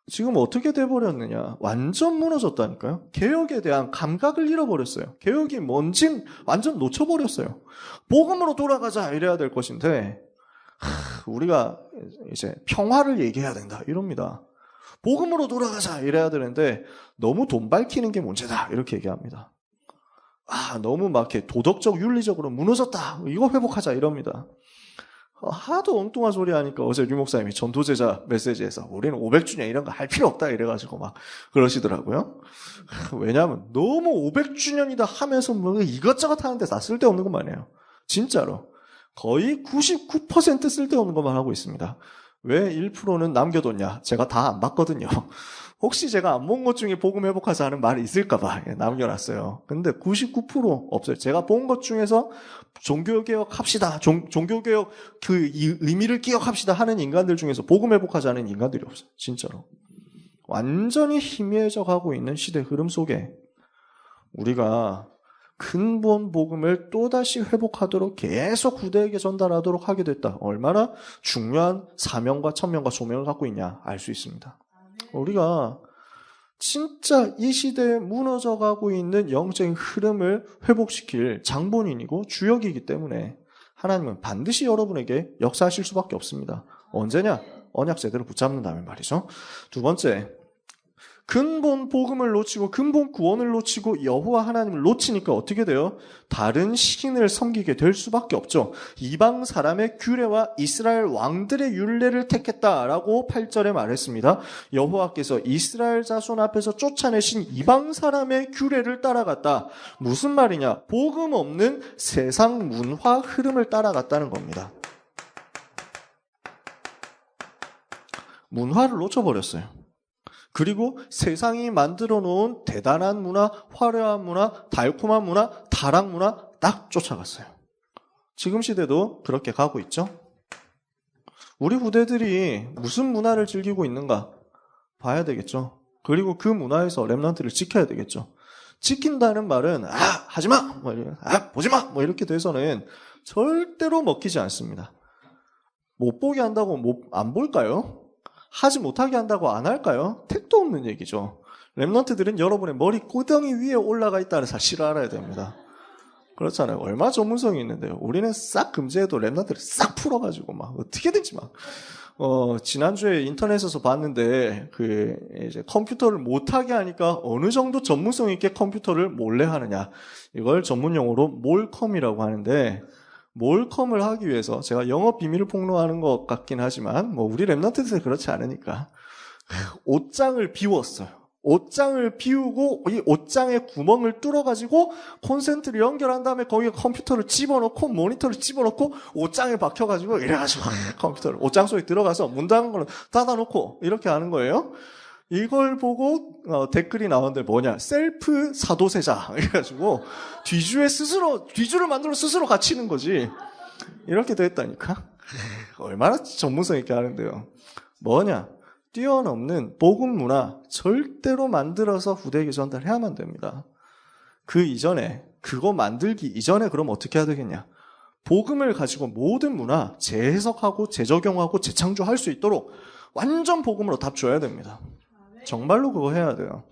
지금 어떻게 돼버렸느냐? 완전 무너졌다니까요. 개혁에 대한 감각을 잃어버렸어요. 개혁이 뭔지 완전 놓쳐버렸어요. 복음으로 돌아가자 이래야 될 것인데 우리가 이제 평화를 얘기해야 된다 이럽니다. 복음으로 돌아가자 이래야 되는데 너무 돈 밝히는 게 문제다 이렇게 얘기합니다. 너무 막 이렇게 도덕적, 윤리적으로 무너졌다. 이거 회복하자 이럽니다. 하도 엉뚱한 소리 하니까 어제 류 목사님이 전도제자 메시지에서 우리는 500주년 이런 거 할 필요 없다 이래가지고 막 그러시더라고요. 왜냐하면 너무 500주년이다 하면서 뭐 이것저것 하는데 다 쓸데없는 것만 해요. 진짜로. 거의 99% 쓸데없는 것만 하고 있습니다. 왜 1%는 남겨뒀냐? 제가 다 안 봤거든요. 혹시 제가 안 본 것 중에 복음 회복하자 하는 말이 있을까봐 남겨놨어요. 근데 99% 없어요. 제가 본 것 중에서 종교개혁 합시다. 종교개혁 이 의미를 기억합시다 하는 인간들 중에서 복음 회복하자 하는 인간들이 없어요. 진짜로. 완전히 희미해져 가고 있는 시대 흐름 속에 우리가 근본 복음을 또다시 회복하도록 계속 후대에게 전달하도록 하게 됐다. 얼마나 중요한 사명과 천명과 소명을 갖고 있냐 알 수 있습니다. 우리가 진짜 이 시대에 무너져가고 있는 영적인 흐름을 회복시킬 장본인이고 주역이기 때문에 하나님은 반드시 여러분에게 역사하실 수밖에 없습니다. 언제냐? 언약 제대로 붙잡는다면 말이죠. 두 번째, 근본 복음을 놓치고 근본 구원을 놓치고 여호와 하나님을 놓치니까 어떻게 돼요? 다른 신을 섬기게 될 수밖에 없죠. 이방 사람의 규례와 이스라엘 왕들의 율례를 택했다라고 8절에 말했습니다. 여호와께서 이스라엘 자손 앞에서 쫓아내신 이방 사람의 규례를 따라갔다. 무슨 말이냐? 복음 없는 세상 문화 흐름을 따라갔다는 겁니다. 문화를 놓쳐버렸어요. 그리고 세상이 만들어 놓은 대단한 문화, 화려한 문화, 달콤한 문화, 다락 문화 딱 쫓아갔어요. 지금 시대도 그렇게 가고 있죠. 우리 후대들이 무슨 문화를 즐기고 있는가 봐야 되겠죠. 그리고 그 문화에서 렘넌트를 지켜야 되겠죠. 지킨다는 말은 하지마, 보지마 뭐 이렇게 돼서는 절대로 먹히지 않습니다. 못 보게 한다고 안 볼까요? 하지 못하게 한다고 안 할까요? 택도 없는 얘기죠. 렘넌트들은 여러분의 머리 꼬덩이 위에 올라가 있다는 사실을 알아야 됩니다. 그렇잖아요. 얼마나 전문성이 있는데요. 우리는 싹 금지해도 렘넌트를 싹 풀어가지고 막 어떻게든지 막 지난주에 인터넷에서 봤는데 이제 컴퓨터를 못하게 하니까 어느 정도 전문성 있게 컴퓨터를 몰래 하느냐. 이걸 전문용어로 몰컴이라고 하는데 몰컴을 하기 위해서 제가 영업 비밀을 폭로하는 것 같긴 하지만 우리 렘넌트들은 그렇지 않으니까 옷장을 비웠어요. 옷장을 비우고 이 옷장에 구멍을 뚫어가지고 콘센트를 연결한 다음에 거기에 컴퓨터를 집어넣고 모니터를 집어넣고 옷장에 박혀가지고 이래가지고 컴퓨터를 옷장 속에 들어가서 문 닫은 거는 닫아놓고 이렇게 하는 거예요. 이걸 보고 댓글이 나오는데 뭐냐? 셀프 사도세자 이래가지고 뒤주를 만들어 스스로 갇히는 거지. 이렇게 됐다니까. 얼마나 전문성 있게 하는데요. 뭐냐? 뛰어넘는 복음 문화 절대로 만들어서 후대에게 전달해야만 됩니다. 그 이전에 그거 만들기 이전에 그럼 어떻게 해야 되겠냐? 복음을 가지고 모든 문화 재해석하고 재적용하고 재창조할 수 있도록 완전 복음으로 답줘야 됩니다. 정말로 그거 해야 돼요.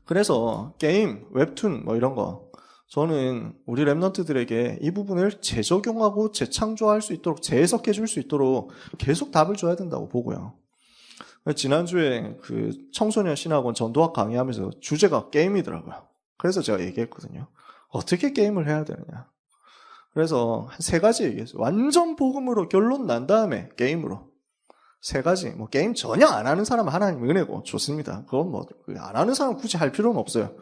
그래서 게임, 웹툰 이런 거 저는 우리 랩런트들에게 이 부분을 재적용하고 재창조할 수 있도록 재해석해 줄 수 있도록 계속 답을 줘야 된다고 보고요. 지난주에 그 청소년 신학원 전도학 강의하면서 주제가 게임이더라고요. 그래서 제가 얘기했거든요. 어떻게 게임을 해야 되느냐. 그래서 한 3가지 얘기했어요. 완전 복음으로 결론 난 다음에 게임으로. 3가지. 게임 전혀 안 하는 사람은 하나님 은혜고 좋습니다. 그건 안 하는 사람은 굳이 할 필요는 없어요.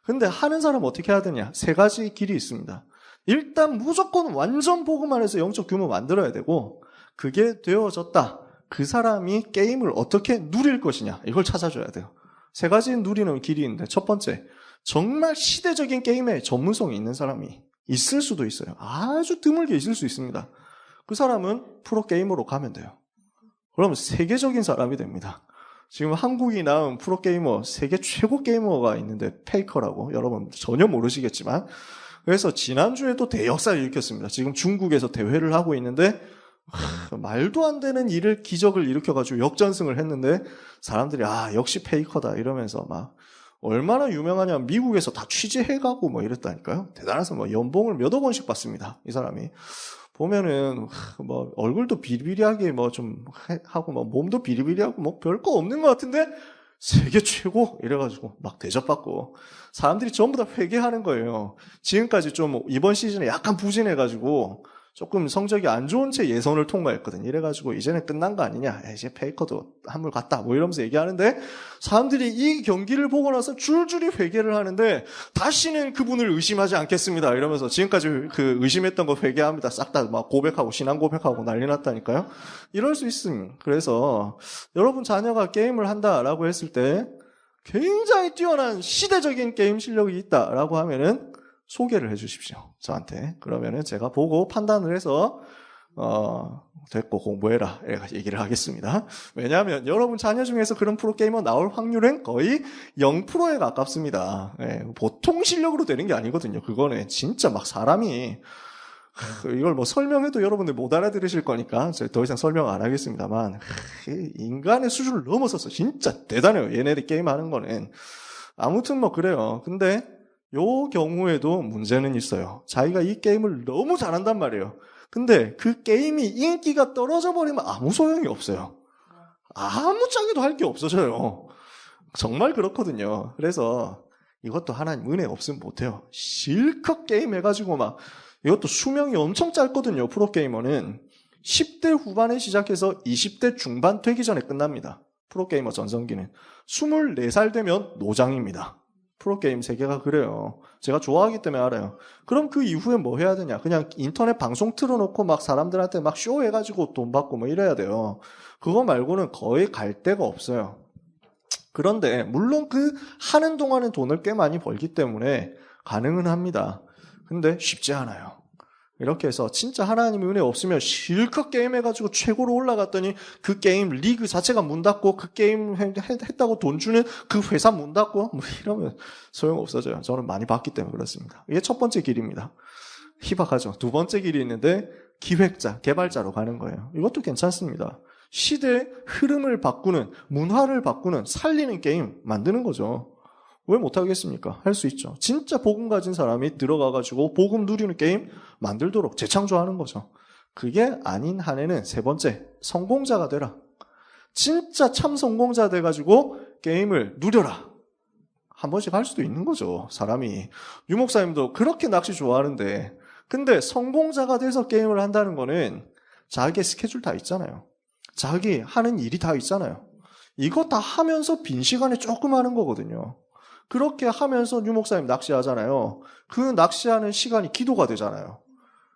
근데 하는 사람은 어떻게 해야 되냐? 3가지 길이 있습니다. 일단 무조건 완전 복음 안에서 영적 규모 만들어야 되고, 그게 되어졌다. 그 사람이 게임을 어떻게 누릴 것이냐. 이걸 찾아줘야 돼요. 3가지 누리는 길이 있는데, 첫 번째, 정말 시대적인 게임에 전문성이 있는 사람이 있을 수도 있어요. 아주 드물게 있을 수 있습니다. 그 사람은 프로게이머로 가면 돼요. 그러면 세계적인 사람이 됩니다. 지금 한국이 낳은 프로게이머, 세계 최고 게이머가 있는데 페이커라고 여러분 전혀 모르시겠지만, 그래서 지난주에도 대역사를 일으켰습니다. 지금 중국에서 대회를 하고 있는데 말도 안 되는 기적을 일으켜가지고 역전승을 했는데 사람들이 역시 페이커다 이러면서 막 얼마나 유명하냐면 미국에서 다 취재해가고 이랬다니까요. 대단해서 연봉을 몇억 원씩 받습니다. 이 사람이. 보면은 얼굴도 비리비리하게 좀 하고 몸도 비리비리하고 별거 없는 것 같은데 세계 최고 이래가지고 막 대접받고 사람들이 전부 다 회개하는 거예요. 지금까지 좀 이번 시즌에 약간 부진해가지고 조금 성적이 안 좋은 채 예선을 통과했거든. 이래가지고 이제는 끝난 거 아니냐. 이제 페이커도 한물 갔다. 뭐 이러면서 얘기하는데 사람들이 이 경기를 보고 나서 줄줄이 회개를 하는데 다시는 그분을 의심하지 않겠습니다. 이러면서 지금까지 그 의심했던 거 회개합니다. 싹 다 막 고백하고 신앙 고백하고 난리 났다니까요. 이럴 수 있음. 그래서 여러분 자녀가 게임을 한다라고 했을 때 굉장히 뛰어난 시대적인 게임 실력이 있다라고 하면은 소개를 해주십시오. 저한테. 그러면은 제가 보고 판단을 해서 됐고 공부해라 얘기를 하겠습니다. 왜냐하면 여러분 자녀 중에서 그런 프로게이머 나올 확률은 거의 0%에 가깝습니다. 예, 보통 실력으로 되는 게 아니거든요. 그거는 진짜 막 사람이 이걸 뭐 설명해도 여러분들 못 알아들으실 거니까 제가 더 이상 설명 안 하겠습니다만 인간의 수준을 넘어서서 진짜 대단해요. 얘네들 게임하는 거는. 아무튼 뭐 그래요. 근데 요 경우에도 문제는 있어요. 자기가 이 게임을 너무 잘한단 말이에요. 근데 그 게임이 인기가 떨어져 버리면 아무 소용이 없어요. 아무짝에도 할 게 없어져요. 정말 그렇거든요. 그래서 이것도 하나님 은혜 없으면 못해요. 실컷 게임 해가지고 막 이것도 수명이 엄청 짧거든요. 프로게이머는 10대 후반에 시작해서 20대 중반 되기 전에 끝납니다. 프로게이머 전성기는 24살 되면 노장입니다. 프로게임 세계가 그래요. 제가 좋아하기 때문에 알아요. 그럼 그 이후에 뭐 해야 되냐? 그냥 인터넷 방송 틀어놓고 막 사람들한테 막 쇼해가지고 돈 받고 뭐 이래야 돼요. 그거 말고는 거의 갈 데가 없어요. 그런데 물론 그 하는 동안은 돈을 꽤 많이 벌기 때문에 가능은 합니다. 근데 쉽지 않아요. 이렇게 해서 진짜 하나님의 은혜 없으면 실컷 게임해가지고 최고로 올라갔더니 그 게임 리그 자체가 문 닫고 그 게임 했다고 돈 주는 그 회사 문 닫고 뭐 이러면 소용없어져요. 저는 많이 봤기 때문에 그렇습니다. 이게 첫 번째 길입니다. 희박하죠. 두 번째 길이 있는데 기획자, 개발자로 가는 거예요. 이것도 괜찮습니다. 시대의 흐름을 바꾸는, 문화를 바꾸는, 살리는 게임 만드는 거죠. 왜 못하겠습니까? 할 수 있죠. 진짜 복음 가진 사람이 들어가가지고 복음 누리는 게임 만들도록 재창조하는 거죠. 그게 아닌 한에는 세 번째, 성공자가 되라. 진짜 참 성공자 돼가지고 게임을 누려라. 한 번씩 할 수도 있는 거죠. 사람이. 유 목사님도 그렇게 낚시 좋아하는데 근데 성공자가 돼서 게임을 한다는 거는 자기의 스케줄 다 있잖아요. 자기 하는 일이 다 있잖아요. 이거 다 하면서 빈 시간에 조금 하는 거거든요. 그렇게 하면서 유 목사님 낚시하잖아요. 그 낚시하는 시간이 기도가 되잖아요.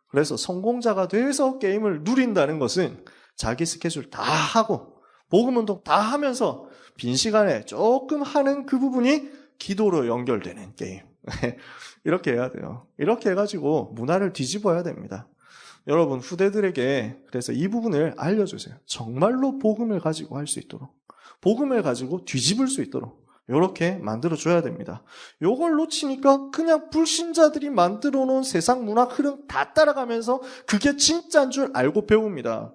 그래서 성공자가 돼서 게임을 누린다는 것은 자기 스케줄 다 하고 복음 운동 다 하면서 빈 시간에 조금 하는 그 부분이 기도로 연결되는 게임. 이렇게 해야 돼요. 이렇게 해가지고 문화를 뒤집어야 됩니다. 여러분 후대들에게 그래서 이 부분을 알려주세요. 정말로 복음을 가지고 할 수 있도록. 복음을 가지고 뒤집을 수 있도록. 이렇게 만들어줘야 됩니다. 요걸 놓치니까 그냥 불신자들이 만들어 놓은 세상 문화 흐름 다 따라가면서 그게 진짜인 줄 알고 배웁니다.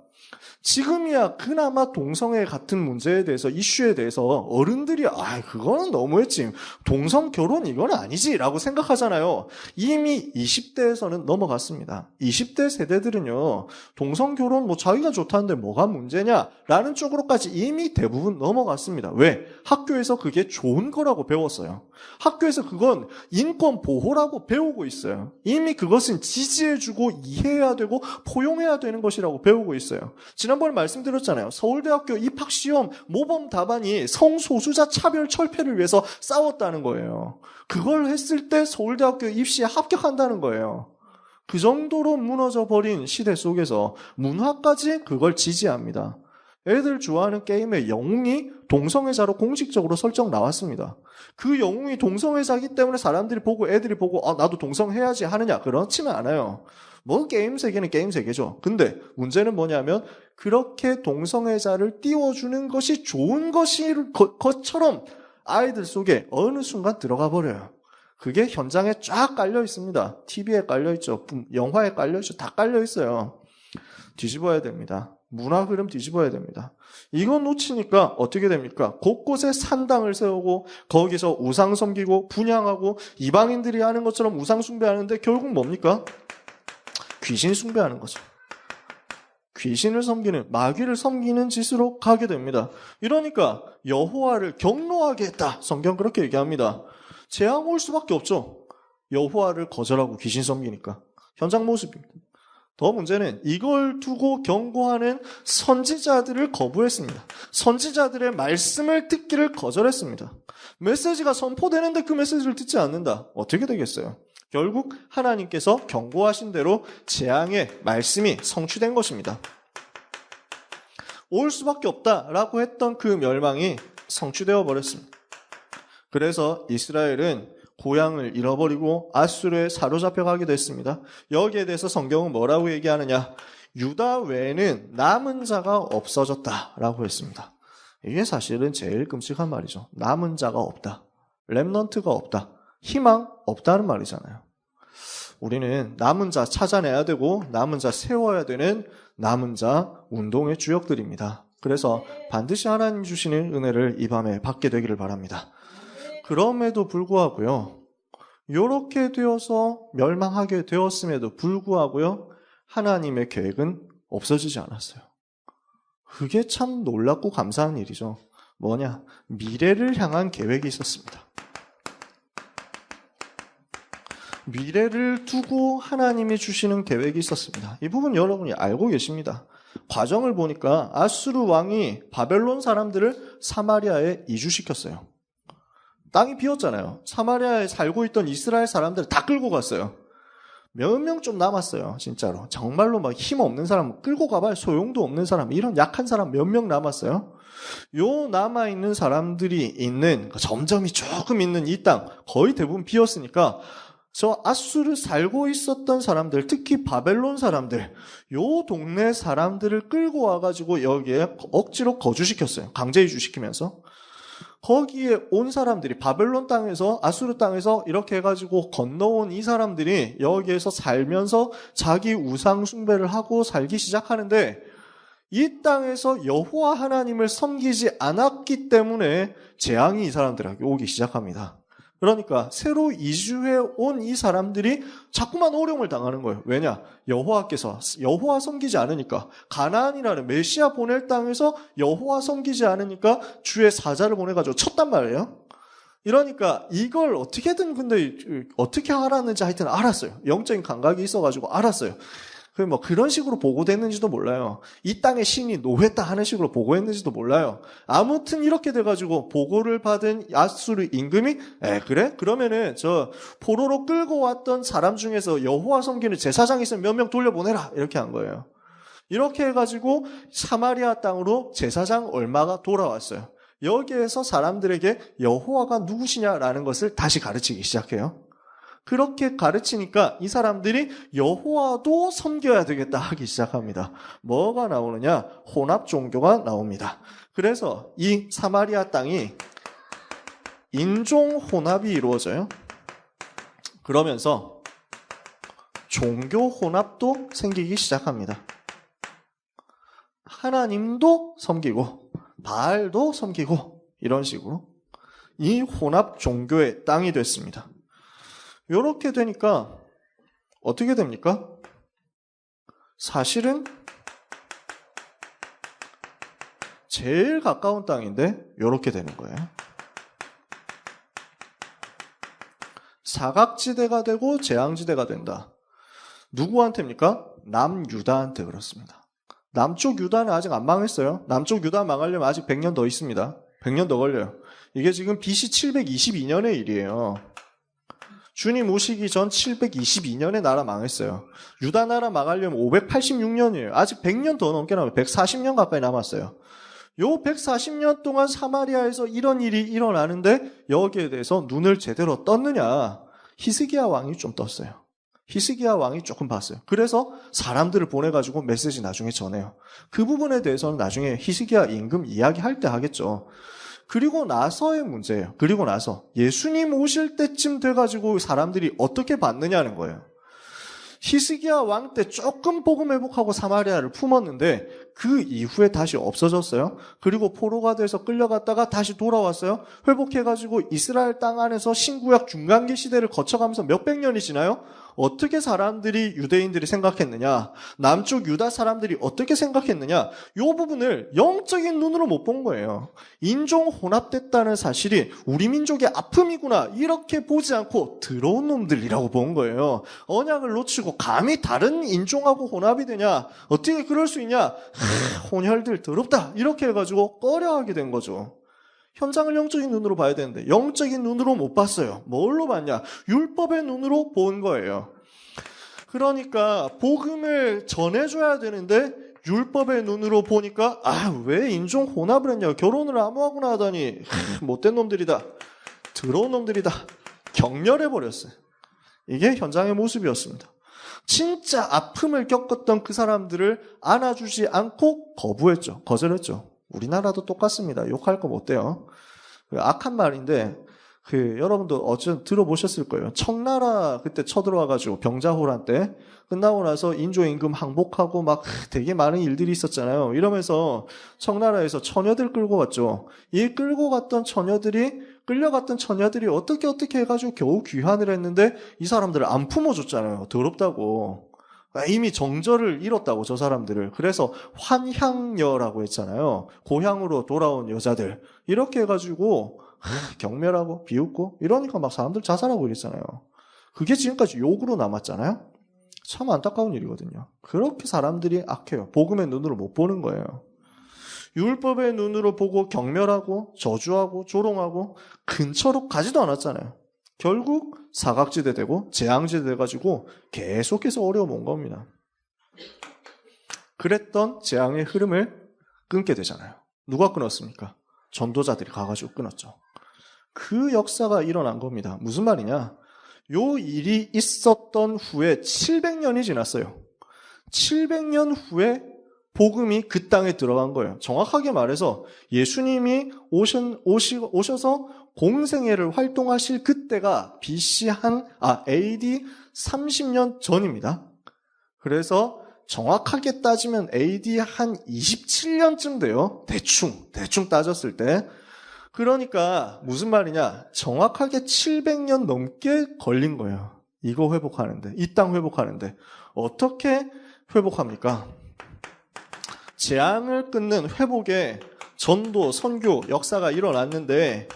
지금이야 그나마 동성애 같은 문제에 대해서 이슈에 대해서 어른들이 그거는 너무했지. 동성 결혼 이건 아니지 라고 생각하잖아요. 이미 20대에서는 넘어갔습니다. 20대 세대들은요. 동성 결혼 뭐 자기가 좋다는데 뭐가 문제냐 라는 쪽으로까지 이미 대부분 넘어갔습니다. 왜? 학교에서 그게 좋은 거라고 배웠어요. 학교에서 그건 인권 보호라고 배우고 있어요. 이미 그것은 지지해주고 이해해야 되고 포용해야 되는 것이라고 배우고 있어요. 지난번에 말씀드렸잖아요. 서울대학교 입학시험 모범 답안이 성소수자 차별 철폐를 위해서 싸웠다는 거예요. 그걸 했을 때 서울대학교 입시에 합격한다는 거예요. 그 정도로 무너져 버린 시대 속에서 문화까지 그걸 지지합니다. 애들 좋아하는 게임의 영웅이 동성애자로 공식적으로 설정 나왔습니다. 그 영웅이 동성애자이기 때문에 사람들이 보고 애들이 보고 나도 동성해야지 하느냐? 그렇지는 않아요. 뭐 게임 세계는 게임 세계죠. 근데 문제는 뭐냐면 그렇게 동성애자를 띄워주는 것이 좋은 것처럼 아이들 속에 어느 순간 들어가 버려요. 그게 현장에 쫙 깔려 있습니다. TV에 깔려 있죠. 영화에 깔려 있죠. 다 깔려 있어요. 뒤집어야 됩니다. 문화 흐름 뒤집어야 됩니다. 이건 놓치니까 어떻게 됩니까? 곳곳에 산당을 세우고 거기서 우상 섬기고 분향하고 이방인들이 하는 것처럼 우상 숭배하는데 결국 뭡니까? 귀신 숭배하는 거죠. 귀신을 섬기는, 마귀를 섬기는 짓으로 가게 됩니다. 이러니까 여호와를 경노하게 했다. 성경 그렇게 얘기합니다. 재앙 올 수밖에 없죠. 여호와를 거절하고 귀신 섬기니까. 현장 모습입니다. 더 문제는 이걸 두고 경고하는 선지자들을 거부했습니다. 선지자들의 말씀을 듣기를 거절했습니다. 메시지가 선포되는데 그 메시지를 듣지 않는다. 어떻게 되겠어요? 결국 하나님께서 경고하신 대로 재앙의 말씀이 성취된 것입니다. 올 수밖에 없다라고 했던 그 멸망이 성취되어 버렸습니다. 그래서 이스라엘은 고향을 잃어버리고 아수르에 사로잡혀가게 됐습니다. 여기에 대해서 성경은 뭐라고 얘기하느냐? 유다 외에는 남은 자가 없어졌다라고 했습니다. 이게 사실은 제일 끔찍한 말이죠. 남은 자가 없다. 렘넌트가 없다. 희망 없다는 말이잖아요. 우리는 남은 자 찾아내야 되고 남은 자 세워야 되는 남은 자 운동의 주역들입니다. 그래서 반드시 하나님 주시는 은혜를 이 밤에 받게 되기를 바랍니다. 그럼에도 불구하고요, 이렇게 되어서 멸망하게 되었음에도 불구하고요, 하나님의 계획은 없어지지 않았어요. 그게 참 놀랍고 감사한 일이죠. 뭐냐? 미래를 향한 계획이 있었습니다. 미래를 두고 하나님이 주시는 계획이 있었습니다. 이 부분 여러분이 알고 계십니다. 과정을 보니까 아수르 왕이 바벨론 사람들을 사마리아에 이주시켰어요. 땅이 비었잖아요. 사마리아에 살고 있던 이스라엘 사람들을 다 끌고 갔어요. 몇 명 좀 남았어요. 진짜로. 정말로 막 힘 없는 사람, 끌고 가봐야 소용도 없는 사람, 이런 약한 사람 몇 명 남았어요. 요 남아있는 사람들이 있는, 점점이 조금 있는 이 땅, 거의 대부분 비었으니까 저 아수르 살고 있었던 사람들, 특히 바벨론 사람들, 요 동네 사람들을 끌고 와가지고 여기에 억지로 거주시켰어요. 강제 이주시키면서. 거기에 온 사람들이 바벨론 땅에서, 아수르 땅에서 이렇게 해가지고 건너온 이 사람들이 여기에서 살면서 자기 우상 숭배를 하고 살기 시작하는데, 이 땅에서 여호와 하나님을 섬기지 않았기 때문에 재앙이 이 사람들에게 오기 시작합니다. 그러니까 새로 이주해 온 이 사람들이 자꾸만 어려움을 당하는 거예요. 왜냐? 여호와께서 여호와 섬기지 않으니까, 가나안이라는 메시아 보낼 땅에서 여호와 섬기지 않으니까 주의 사자를 보내가지고 쳤단 말이에요. 이러니까 이걸 어떻게든 근데 어떻게 알았는지 하여튼 알았어요. 영적인 감각이 있어가지고 알았어요. 뭐 그런 식으로 보고됐는지도 몰라요. 이 땅의 신이 노했다 하는 식으로 보고했는지도 몰라요. 아무튼 이렇게 돼가지고 보고를 받은 아수르 임금이 그래? 그러면은 저 포로로 끌고 왔던 사람 중에서 여호와 섬기는 제사장이 있으면 몇 명 돌려보내라, 이렇게 한 거예요. 이렇게 해가지고 사마리아 땅으로 제사장 얼마가 돌아왔어요. 여기에서 사람들에게 여호와가 누구시냐라는 것을 다시 가르치기 시작해요. 그렇게 가르치니까 이 사람들이 여호와도 섬겨야 되겠다 하기 시작합니다. 뭐가 나오느냐? 혼합 종교가 나옵니다. 그래서 이 사마리아 땅이 인종 혼합이 이루어져요. 그러면서 종교 혼합도 생기기 시작합니다. 하나님도 섬기고 바알도 섬기고 이런 식으로 이 혼합 종교의 땅이 됐습니다. 이렇게 되니까 어떻게 됩니까? 사실은 제일 가까운 땅인데 이렇게 되는 거예요. 사각지대가 되고 재앙지대가 된다. 누구한테입니까? 남유다한테 그렇습니다. 남쪽 유다는 아직 안 망했어요. 남쪽 유다 망하려면 아직 100년 더 있습니다. 100년 더 걸려요. 이게 지금 BC 722년의 일이에요. 주님 오시기 전 722년에 나라 망했어요. 유다 나라 망하려면 586년이에요. 아직 100년 더 넘게 남아요. 140년 가까이 남았어요. 요 140년 동안 사마리아에서 이런 일이 일어나는데 여기에 대해서 눈을 제대로 떴느냐? 히스기야 왕이 좀 떴어요. 히스기야 왕이 조금 봤어요. 그래서 사람들을 보내가지고 메시지 나중에 전해요. 그 부분에 대해서는 나중에 히스기야 임금 이야기할 때 하겠죠. 그리고 나서의 문제예요. 그리고 나서 예수님 오실 때쯤 돼가지고 사람들이 어떻게 받느냐는 거예요. 히스기야 왕 때 조금 복음 회복하고 사마리아를 품었는데 그 이후에 다시 없어졌어요. 그리고 포로가 돼서 끌려갔다가 다시 돌아왔어요. 회복해가지고 이스라엘 땅 안에서 신구약 중간기 시대를 거쳐가면서 몇백 년이 지나요. 어떻게 사람들이, 유대인들이 생각했느냐, 남쪽 유다 사람들이 어떻게 생각했느냐, 이 부분을 영적인 눈으로 못 본 거예요. 인종 혼합됐다는 사실이 우리 민족의 아픔이구나, 이렇게 보지 않고 들어온 놈들이라고 본 거예요. 언약을 놓치고 감히 다른 인종하고 혼합이 되냐, 어떻게 그럴 수 있냐, 혼혈들 더럽다, 이렇게 해가지고 꺼려하게 된 거죠. 현장을 영적인 눈으로 봐야 되는데 영적인 눈으로 못 봤어요. 뭘로 봤냐? 율법의 눈으로 본 거예요. 그러니까 복음을 전해줘야 되는데 율법의 눈으로 보니까 왜 인종 혼합을 했냐? 결혼을 아무하고나 하다니 못된 놈들이다. 더러운 놈들이다. 격렬해버렸어요. 이게 현장의 모습이었습니다. 진짜 아픔을 겪었던 그 사람들을 안아주지 않고 거부했죠. 거절했죠. 우리나라도 똑같습니다. 욕할 거 못 돼요. 악한 말인데, 여러분도 어쩌 들어보셨을 거예요. 청나라 그때 쳐들어와가지고 병자호란 때 끝나고 나서 인조임금 항복하고 막 되게 많은 일들이 있었잖아요. 이러면서 청나라에서 처녀들 끌고 갔죠. 이 끌고 갔던 처녀들이, 끌려갔던 처녀들이 어떻게 해가지고 겨우 귀환을 했는데 이 사람들을 안 품어줬잖아요. 더럽다고. 이미 정절을 잃었다고, 저 사람들을. 그래서 환향녀라고 했잖아요. 고향으로 돌아온 여자들. 이렇게 해가지고 경멸하고 비웃고 이러니까 막 사람들 자살하고 이랬잖아요. 그게 지금까지 욕으로 남았잖아요. 참 안타까운 일이거든요. 그렇게 사람들이 악해요. 복음의 눈으로 못 보는 거예요. 율법의 눈으로 보고 경멸하고 저주하고 조롱하고 근처로 가지도 않았잖아요. 결국 사각지대 되고 재앙지대 돼가지고 계속해서 어려움 온 겁니다. 그랬던 재앙의 흐름을 끊게 되잖아요. 누가 끊었습니까? 전도자들이 가가지고 끊었죠. 그 역사가 일어난 겁니다. 무슨 말이냐? 요 일이 있었던 후에 700년이 지났어요. 700년 후에 복음이 그 땅에 들어간 거예요. 정확하게 말해서 예수님이 오셔서 공생애를 활동하실 그때가 BC AD 30년 전입니다. 그래서 정확하게 따지면 AD 한 27년쯤 돼요. 대충 따졌을 때. 그러니까 무슨 말이냐? 정확하게 700년 넘게 걸린 거예요. 이거 회복하는데, 이 땅 회복하는데. 어떻게 회복합니까? 재앙을 끊는 회복의 전도, 선교, 역사가 일어났는데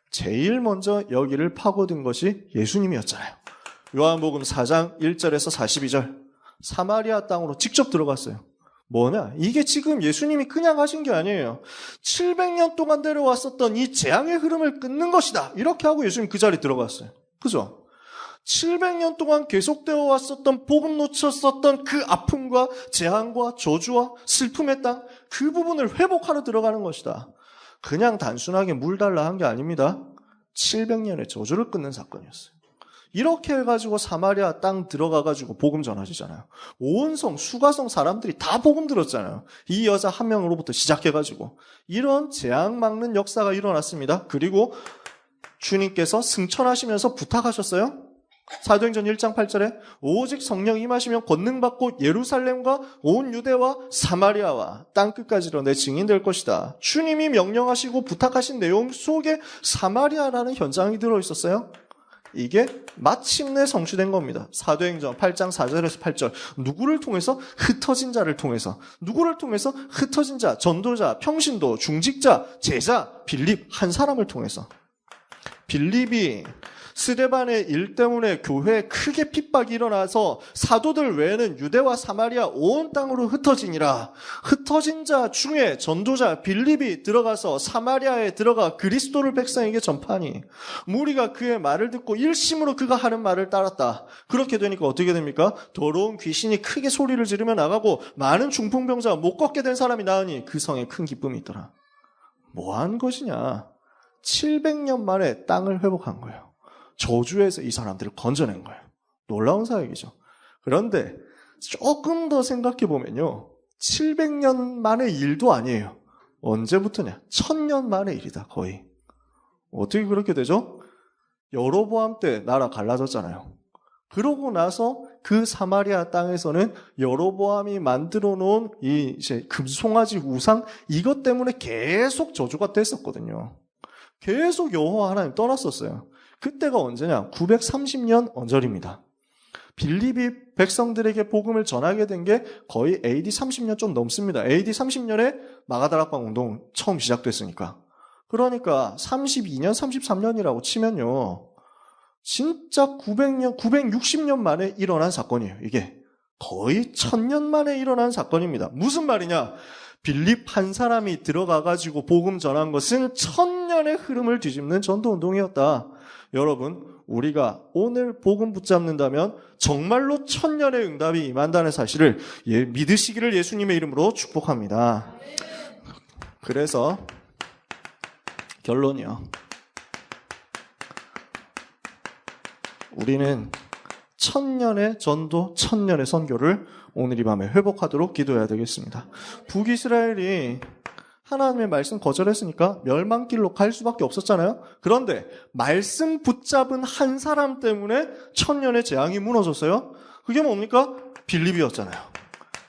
제일 먼저 여기를 파고든 것이 예수님이었잖아요. 요한복음 4장 1절에서 42절. 사마리아 땅으로 직접 들어갔어요. 뭐냐? 이게 지금 예수님이 그냥 하신 게 아니에요. 700년 동안 내려왔었던 이 재앙의 흐름을 끊는 것이다. 이렇게 하고 예수님 그 자리에 들어갔어요. 그죠? 700년 동안 계속되어 왔었던, 복음 놓쳤었던 그 아픔과 재앙과 저주와 슬픔의 땅, 그 부분을 회복하러 들어가는 것이다. 그냥 단순하게 물 달라 한 게 아닙니다. 700년의 저주를 끊는 사건이었어요. 이렇게 해가지고 사마리아 땅 들어가가지고 복음 전하시잖아요. 온 성, 수가성 사람들이 다 복음 들었잖아요. 이 여자 한 명으로부터 시작해가지고. 이런 재앙 막는 역사가 일어났습니다. 그리고 주님께서 승천하시면서 부탁하셨어요. 사도행전 1장 8절에 오직 성령 임하시면 권능받고 예루살렘과 온 유대와 사마리아와 땅끝까지로 내 증인 될 것이다. 주님이 명령하시고 부탁하신 내용 속에 사마리아라는 현장이 들어있었어요. 이게 마침내 성취된 겁니다. 사도행전 8장 4절에서 8절. 누구를 통해서? 흩어진 자를 통해서. 누구를 통해서? 흩어진 자, 전도자, 평신도, 중직자, 제자, 빌립 한 사람을 통해서. 빌립이 스데반의 일 때문에 교회에 크게 핍박이 일어나서 사도들 외에는 유대와 사마리아 온 땅으로 흩어지니라. 흩어진 자 중에 전도자 빌립이 들어가서 사마리아에 들어가 그리스도를 백성에게 전파하니 무리가 그의 말을 듣고 일심으로 그가 하는 말을 따랐다. 그렇게 되니까 어떻게 됩니까? 더러운 귀신이 크게 소리를 지르며 나가고 많은 중풍병자가 못 걷게 된 사람이 나으니 그 성에 큰 기쁨이 있더라. 뭐 한 것이냐? 700년 만에 땅을 회복한 거예요. 저주에서 이 사람들을 건져낸 거예요. 놀라운 사역이죠. 그런데 조금 더 생각해 보면요. 700년 만의 일도 아니에요. 언제부터냐? 1000년 만의 일이다, 거의. 어떻게 그렇게 되죠? 여로보암 때 나라 갈라졌잖아요. 그러고 나서 그 사마리아 땅에서는 여로보암이 만들어 놓은 이 이제 금송아지 우상, 이것 때문에 계속 저주가 됐었거든요. 계속 여호와 하나님 떠났었어요. 그때가 언제냐? 930년 언저리입니다. 빌립이 백성들에게 복음을 전하게 된 게 거의 AD 30년 좀 넘습니다. AD 30년에 마가다락방 운동 처음 시작됐으니까. 그러니까 32년, 33년이라고 치면요. 진짜 900년, 960년 만에 일어난 사건이에요. 이게 거의 1000년 만에 일어난 사건입니다. 무슨 말이냐? 빌립 한 사람이 들어가가지고 복음 전한 것은 1000년의 흐름을 뒤집는 전도운동이었다. 여러분, 우리가 오늘 복음 붙잡는다면 정말로 1000년의 응답이 임한다는 사실을 믿으시기를 예수님의 이름으로 축복합니다. 그래서 결론이요. 우리는 1000년의 전도, 1000년의 선교를 오늘 이 밤에 회복하도록 기도해야 되겠습니다. 북이스라엘이 하나님의 말씀 거절했으니까 멸망길로 갈 수밖에 없었잖아요. 그런데 말씀 붙잡은 한 사람 때문에 1000년의 재앙이 무너졌어요. 그게 뭡니까? 빌립이었잖아요.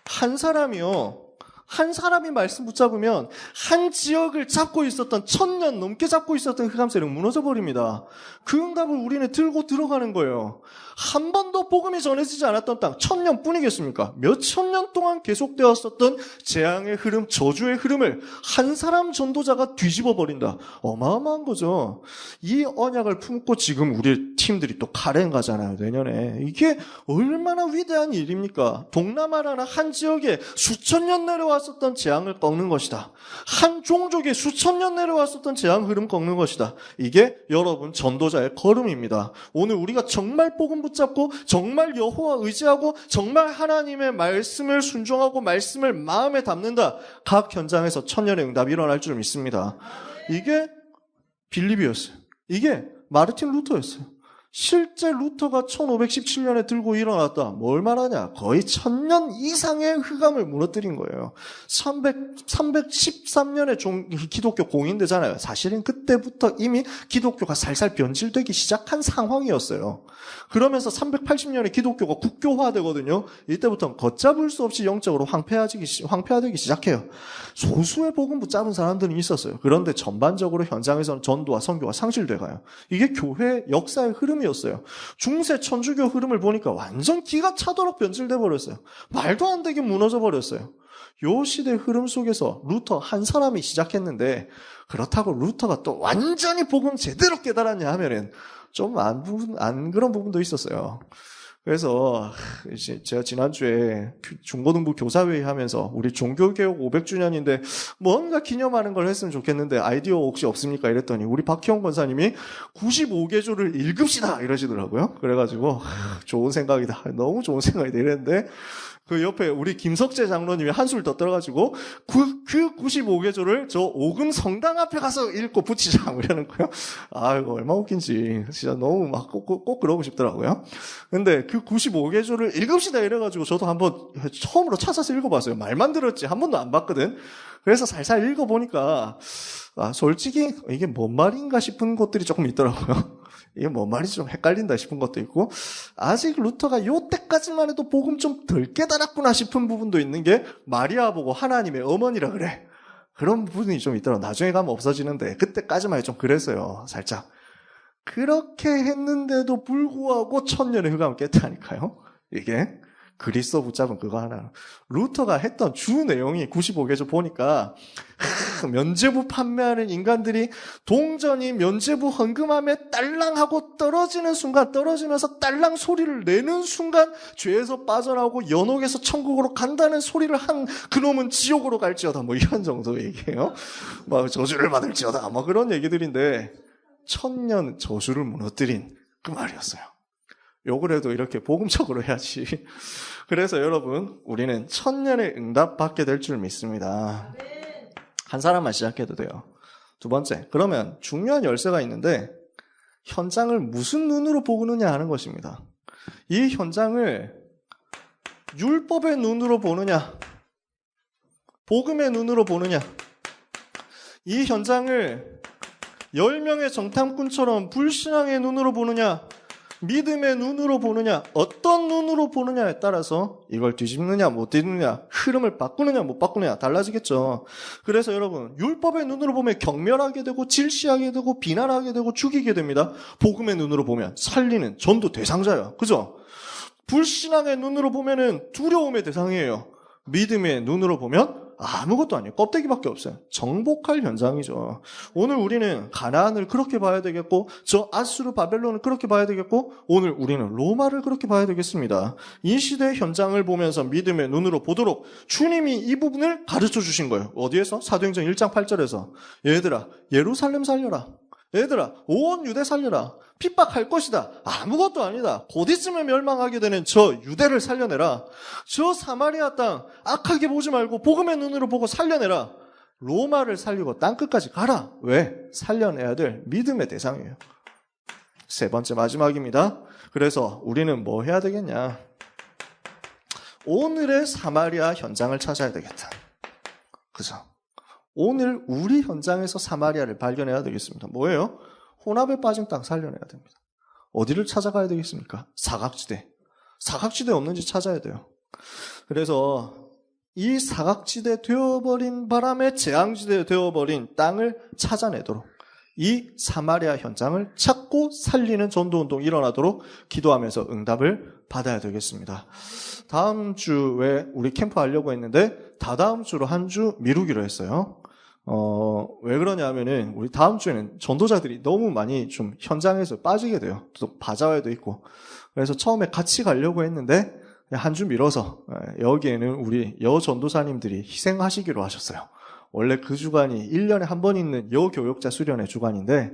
한 사람이요. 한 사람이 말씀 붙잡으면 한 지역을 잡고 있었던 1000년 넘게 잡고 있었던 흑암 세력 무너져 버립니다. 그 응답을 우리는 들고 들어가는 거예요. 한 번도 복음이 전해지지 않았던 땅 1000년뿐이겠습니까? 몇 천 년 동안 계속되었었던 재앙의 흐름, 저주의 흐름을 한 사람 전도자가 뒤집어 버린다. 어마어마한 거죠. 이 언약을 품고 지금 우리 팀들이 또 카렌 가잖아요, 내년에. 이게 얼마나 위대한 일입니까? 동남아라는 한 지역에 수천 년 내려왔었던 재앙을 꺾는 것이다. 한 종족에 수천 년 내려왔었던 재앙 흐름 꺾는 것이다. 이게 여러분 전도자의 걸음입니다. 오늘 우리가 정말 복음 붙잡고 정말 여호와 의지하고 정말 하나님의 말씀을 순종하고 말씀을 마음에 담는다. 각 현장에서 1000년의 응답이 일어날 줄 믿습니다. 이게 빌립이었어요. 이게 마르틴 루터였어요. 실제 루터가 1517년에 들고 일어났다. 뭘 말하냐? 거의 1000년 이상의 흑암을 무너뜨린 거예요. 313년에 기독교 공인되잖아요. 사실은 그때부터 이미 기독교가 살살 변질되기 시작한 상황이었어요. 그러면서 380년에 기독교가 국교화되거든요. 이때부터는 걷잡을 수 없이 영적으로 황폐화되기 시작해요. 소수의 복음 붙잡은 사람들은 있었어요. 그런데 전반적으로 현장에서는 전도와 선교가 상실돼가요. 이게 교회 역사의 흐름이었어요. 중세 천주교 흐름을 보니까 완전 기가 차도록 변질돼 버렸어요. 말도 안 되게 무너져 버렸어요. 요 시대 흐름 속에서 루터 한 사람이 시작했는데 그렇다고 루터가 또 완전히 복음 제대로 깨달았냐 하면은 좀 안 그런 부분도 있었어요. 그래서 제가 지난주에 중고등부 교사회의 하면서 우리 종교개혁 500주년인데 뭔가 기념하는 걸 했으면 좋겠는데 아이디어 혹시 없습니까? 이랬더니 우리 박희영 권사님이 95개조를 읽읍시다 이러시더라고요. 그래가지고 좋은 생각이다. 너무 좋은 생각이다 이랬는데 그 옆에 우리 김석재 장로님이 한술 더 떨어가지고 그 95개조를 저 오금 성당 앞에 가서 읽고 붙이자 이러는 거예요. 아 이거 얼마나 웃긴지 진짜 너무 막 꼭 그러고 싶더라고요. 근데 그 95개조를 읽읍시다 이래가지고 저도 한번 처음으로 찾아서 읽어봤어요. 말만 들었지 한 번도 안 봤거든. 그래서 살살 읽어보니까 솔직히 이게 뭔 말인가 싶은 것들이 조금 있더라고요. 이게 뭔 말인지 좀 헷갈린다 싶은 것도 있고 아직 루터가 요때까지만 해도 복음 좀 덜 깨달았구나 싶은 부분도 있는 게 마리아 보고 하나님의 어머니라 그래. 그런 부분이 좀 있더라고요. 나중에 가면 없어지는데 그때까지만 해도 좀 그랬어요. 살짝. 그렇게 했는데도 불구하고 1000년의 흑암을 깼다니까요. 이게 그리스도 붙잡은 그거 하나. 루터가 했던 주 내용이 95개조 보니까 면죄부 판매하는 인간들이 동전이 면죄부 헌금함에 딸랑하고 떨어지는 순간 떨어지면서 딸랑 소리를 내는 순간 죄에서 빠져나오고 연옥에서 천국으로 간다는 소리를 한 그놈은 지옥으로 갈지어다 뭐 이런 정도 얘기예요. 막 저주를 받을지어다 뭐 그런 얘기들인데 1000년 저주를 무너뜨린 그 말이었어요. 욕을 해도 이렇게 복음적으로 해야지. 그래서 여러분 우리는 1000년의 응답 받게 될 줄 믿습니다. 한 사람만 시작해도 돼요. 두 번째, 그러면 중요한 열쇠가 있는데 현장을 무슨 눈으로 보느냐 하는 것입니다. 이 현장을 율법의 눈으로 보느냐 복음의 눈으로 보느냐 이 현장을 10명의 정탐꾼처럼 불신앙의 눈으로 보느냐 믿음의 눈으로 보느냐, 어떤 눈으로 보느냐에 따라서 이걸 뒤집느냐 못 뒤집느냐, 흐름을 바꾸느냐 못 바꾸느냐 달라지겠죠. 그래서 여러분, 율법의 눈으로 보면 경멸하게 되고 질시하게 되고 비난하게 되고 죽이게 됩니다. 복음의 눈으로 보면 살리는 전도 대상자예요. 그죠? 불신앙의 눈으로 보면은 두려움의 대상이에요. 믿음의 눈으로 보면 아무것도 아니에요. 껍데기밖에 없어요. 정복할 현장이죠. 오늘 우리는 가나안을 그렇게 봐야 되겠고, 저 아수르 바벨론을 그렇게 봐야 되겠고, 오늘 우리는 로마를 그렇게 봐야 되겠습니다. 이 시대의 현장을 보면서 믿음의 눈으로 보도록 주님이 이 부분을 가르쳐 주신 거예요. 어디에서? 사도행전 1장 8절에서 얘들아 예루살렘 살려라. 얘들아 온 유대 살려라. 핍박할 것이다. 아무것도 아니다. 곧 있으면 멸망하게 되는 저 유대를 살려내라. 저 사마리아 땅 악하게 보지 말고 복음의 눈으로 보고 살려내라. 로마를 살리고 땅끝까지 가라. 왜? 살려내야 될 믿음의 대상이에요. 세 번째 마지막입니다. 그래서 우리는 뭐 해야 되겠냐? 오늘의 사마리아 현장을 찾아야 되겠다. 그죠? 오늘 우리 현장에서 사마리아를 발견해야 되겠습니다. 뭐예요? 혼합에 빠진 땅 살려내야 됩니다. 어디를 찾아가야 되겠습니까? 사각지대. 사각지대 없는지 찾아야 돼요. 그래서 이 사각지대 되어버린 바람에 재앙지대 되어버린 땅을 찾아내도록 이 사마리아 현장을 찾고 살리는 전도운동이 일어나도록 기도하면서 응답을 받아야 되겠습니다. 다음 주에 우리 캠프 하려고 했는데 다다음 주로 한 주 미루기로 했어요. 왜 그러냐면은 우리 다음 주에는 전도자들이 너무 많이 좀 현장에서 빠지게 돼요. 또 바자회도 있고. 그래서 처음에 같이 가려고 했는데 한 주 미뤄서 여기에는 우리 여전도사님들이 희생하시기로 하셨어요. 원래 그 주간이 1년에 한 번 있는 여교역자 수련의 주간인데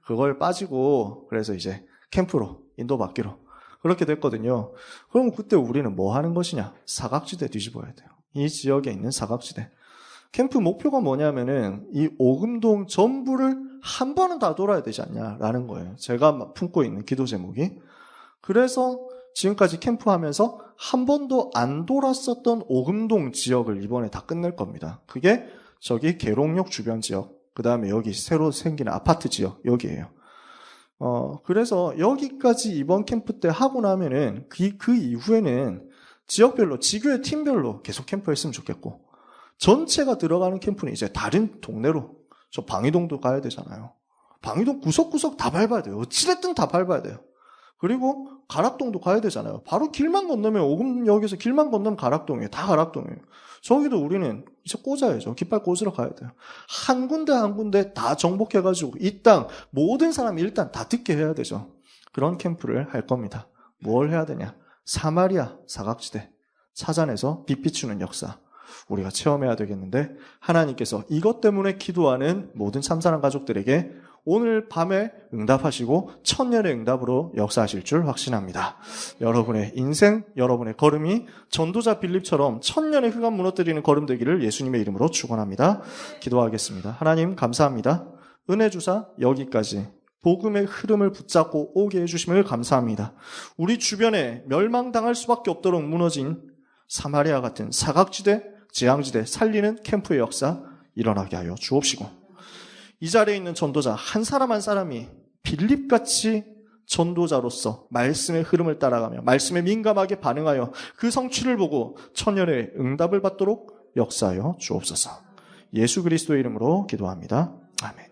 그걸 빠지고 그래서 이제 캠프로 인도받기로 그렇게 됐거든요. 그럼 그때 우리는 뭐 하는 것이냐? 사각지대 뒤집어야 돼요. 이 지역에 있는 사각지대. 캠프 목표가 뭐냐면은 이 오금동 전부를 한 번은 다 돌아야 되지 않냐라는 거예요. 제가 품고 있는 기도 제목이. 그래서 지금까지 캠프하면서 한 번도 안 돌았었던 오금동 지역을 이번에 다 끝낼 겁니다. 그게 저기 계룡역 주변 지역, 그 다음에 여기 새로 생기는 아파트 지역, 여기예요. 그래서 여기까지 이번 캠프 때 하고 나면은 그 이후에는 지역별로, 지교회 팀별로 계속 캠프 했으면 좋겠고, 전체가 들어가는 캠프는 이제 다른 동네로, 저 방이동도 가야 되잖아요. 방이동 구석구석 다 밟아야 돼요. 어찌됐든 다 밟아야 돼요. 그리고 가락동도 가야 되잖아요. 바로 길만 건너면, 오금역에서 길만 건너면 가락동이에요. 다 가락동이에요. 저기도 우리는 이제 꽂아야죠. 깃발 꽂으러 가야 돼요. 한 군데 한 군데 다 정복해가지고 이 땅 모든 사람이 일단 다 듣게 해야 되죠. 그런 캠프를 할 겁니다. 뭘 해야 되냐? 사마리아 사각지대 찾아내서 빛 비추는 역사 우리가 체험해야 되겠는데, 하나님께서 이것 때문에 기도하는 모든 참사랑 가족들에게 오늘 밤에 응답하시고 천년의 응답으로 역사하실 줄 확신합니다. 여러분의 인생, 여러분의 걸음이 전도자 빌립처럼 천년의 흑암 무너뜨리는 걸음 되기를 예수님의 이름으로 축원합니다. 기도하겠습니다. 하나님 감사합니다. 은혜 주사 여기까지 복음의 흐름을 붙잡고 오게 해주심을 감사합니다. 우리 주변에 멸망당할 수밖에 없도록 무너진 사마리아 같은 사각지대, 재앙지대 살리는 캠프의 역사 일어나게 하여 주옵시고, 이 자리에 있는 전도자 한 사람 한 사람이 빌립같이 전도자로서 말씀의 흐름을 따라가며 말씀에 민감하게 반응하여 그 성취를 보고 천년의 응답을 받도록 역사하여 주옵소서. 예수 그리스도의 이름으로 기도합니다. 아멘.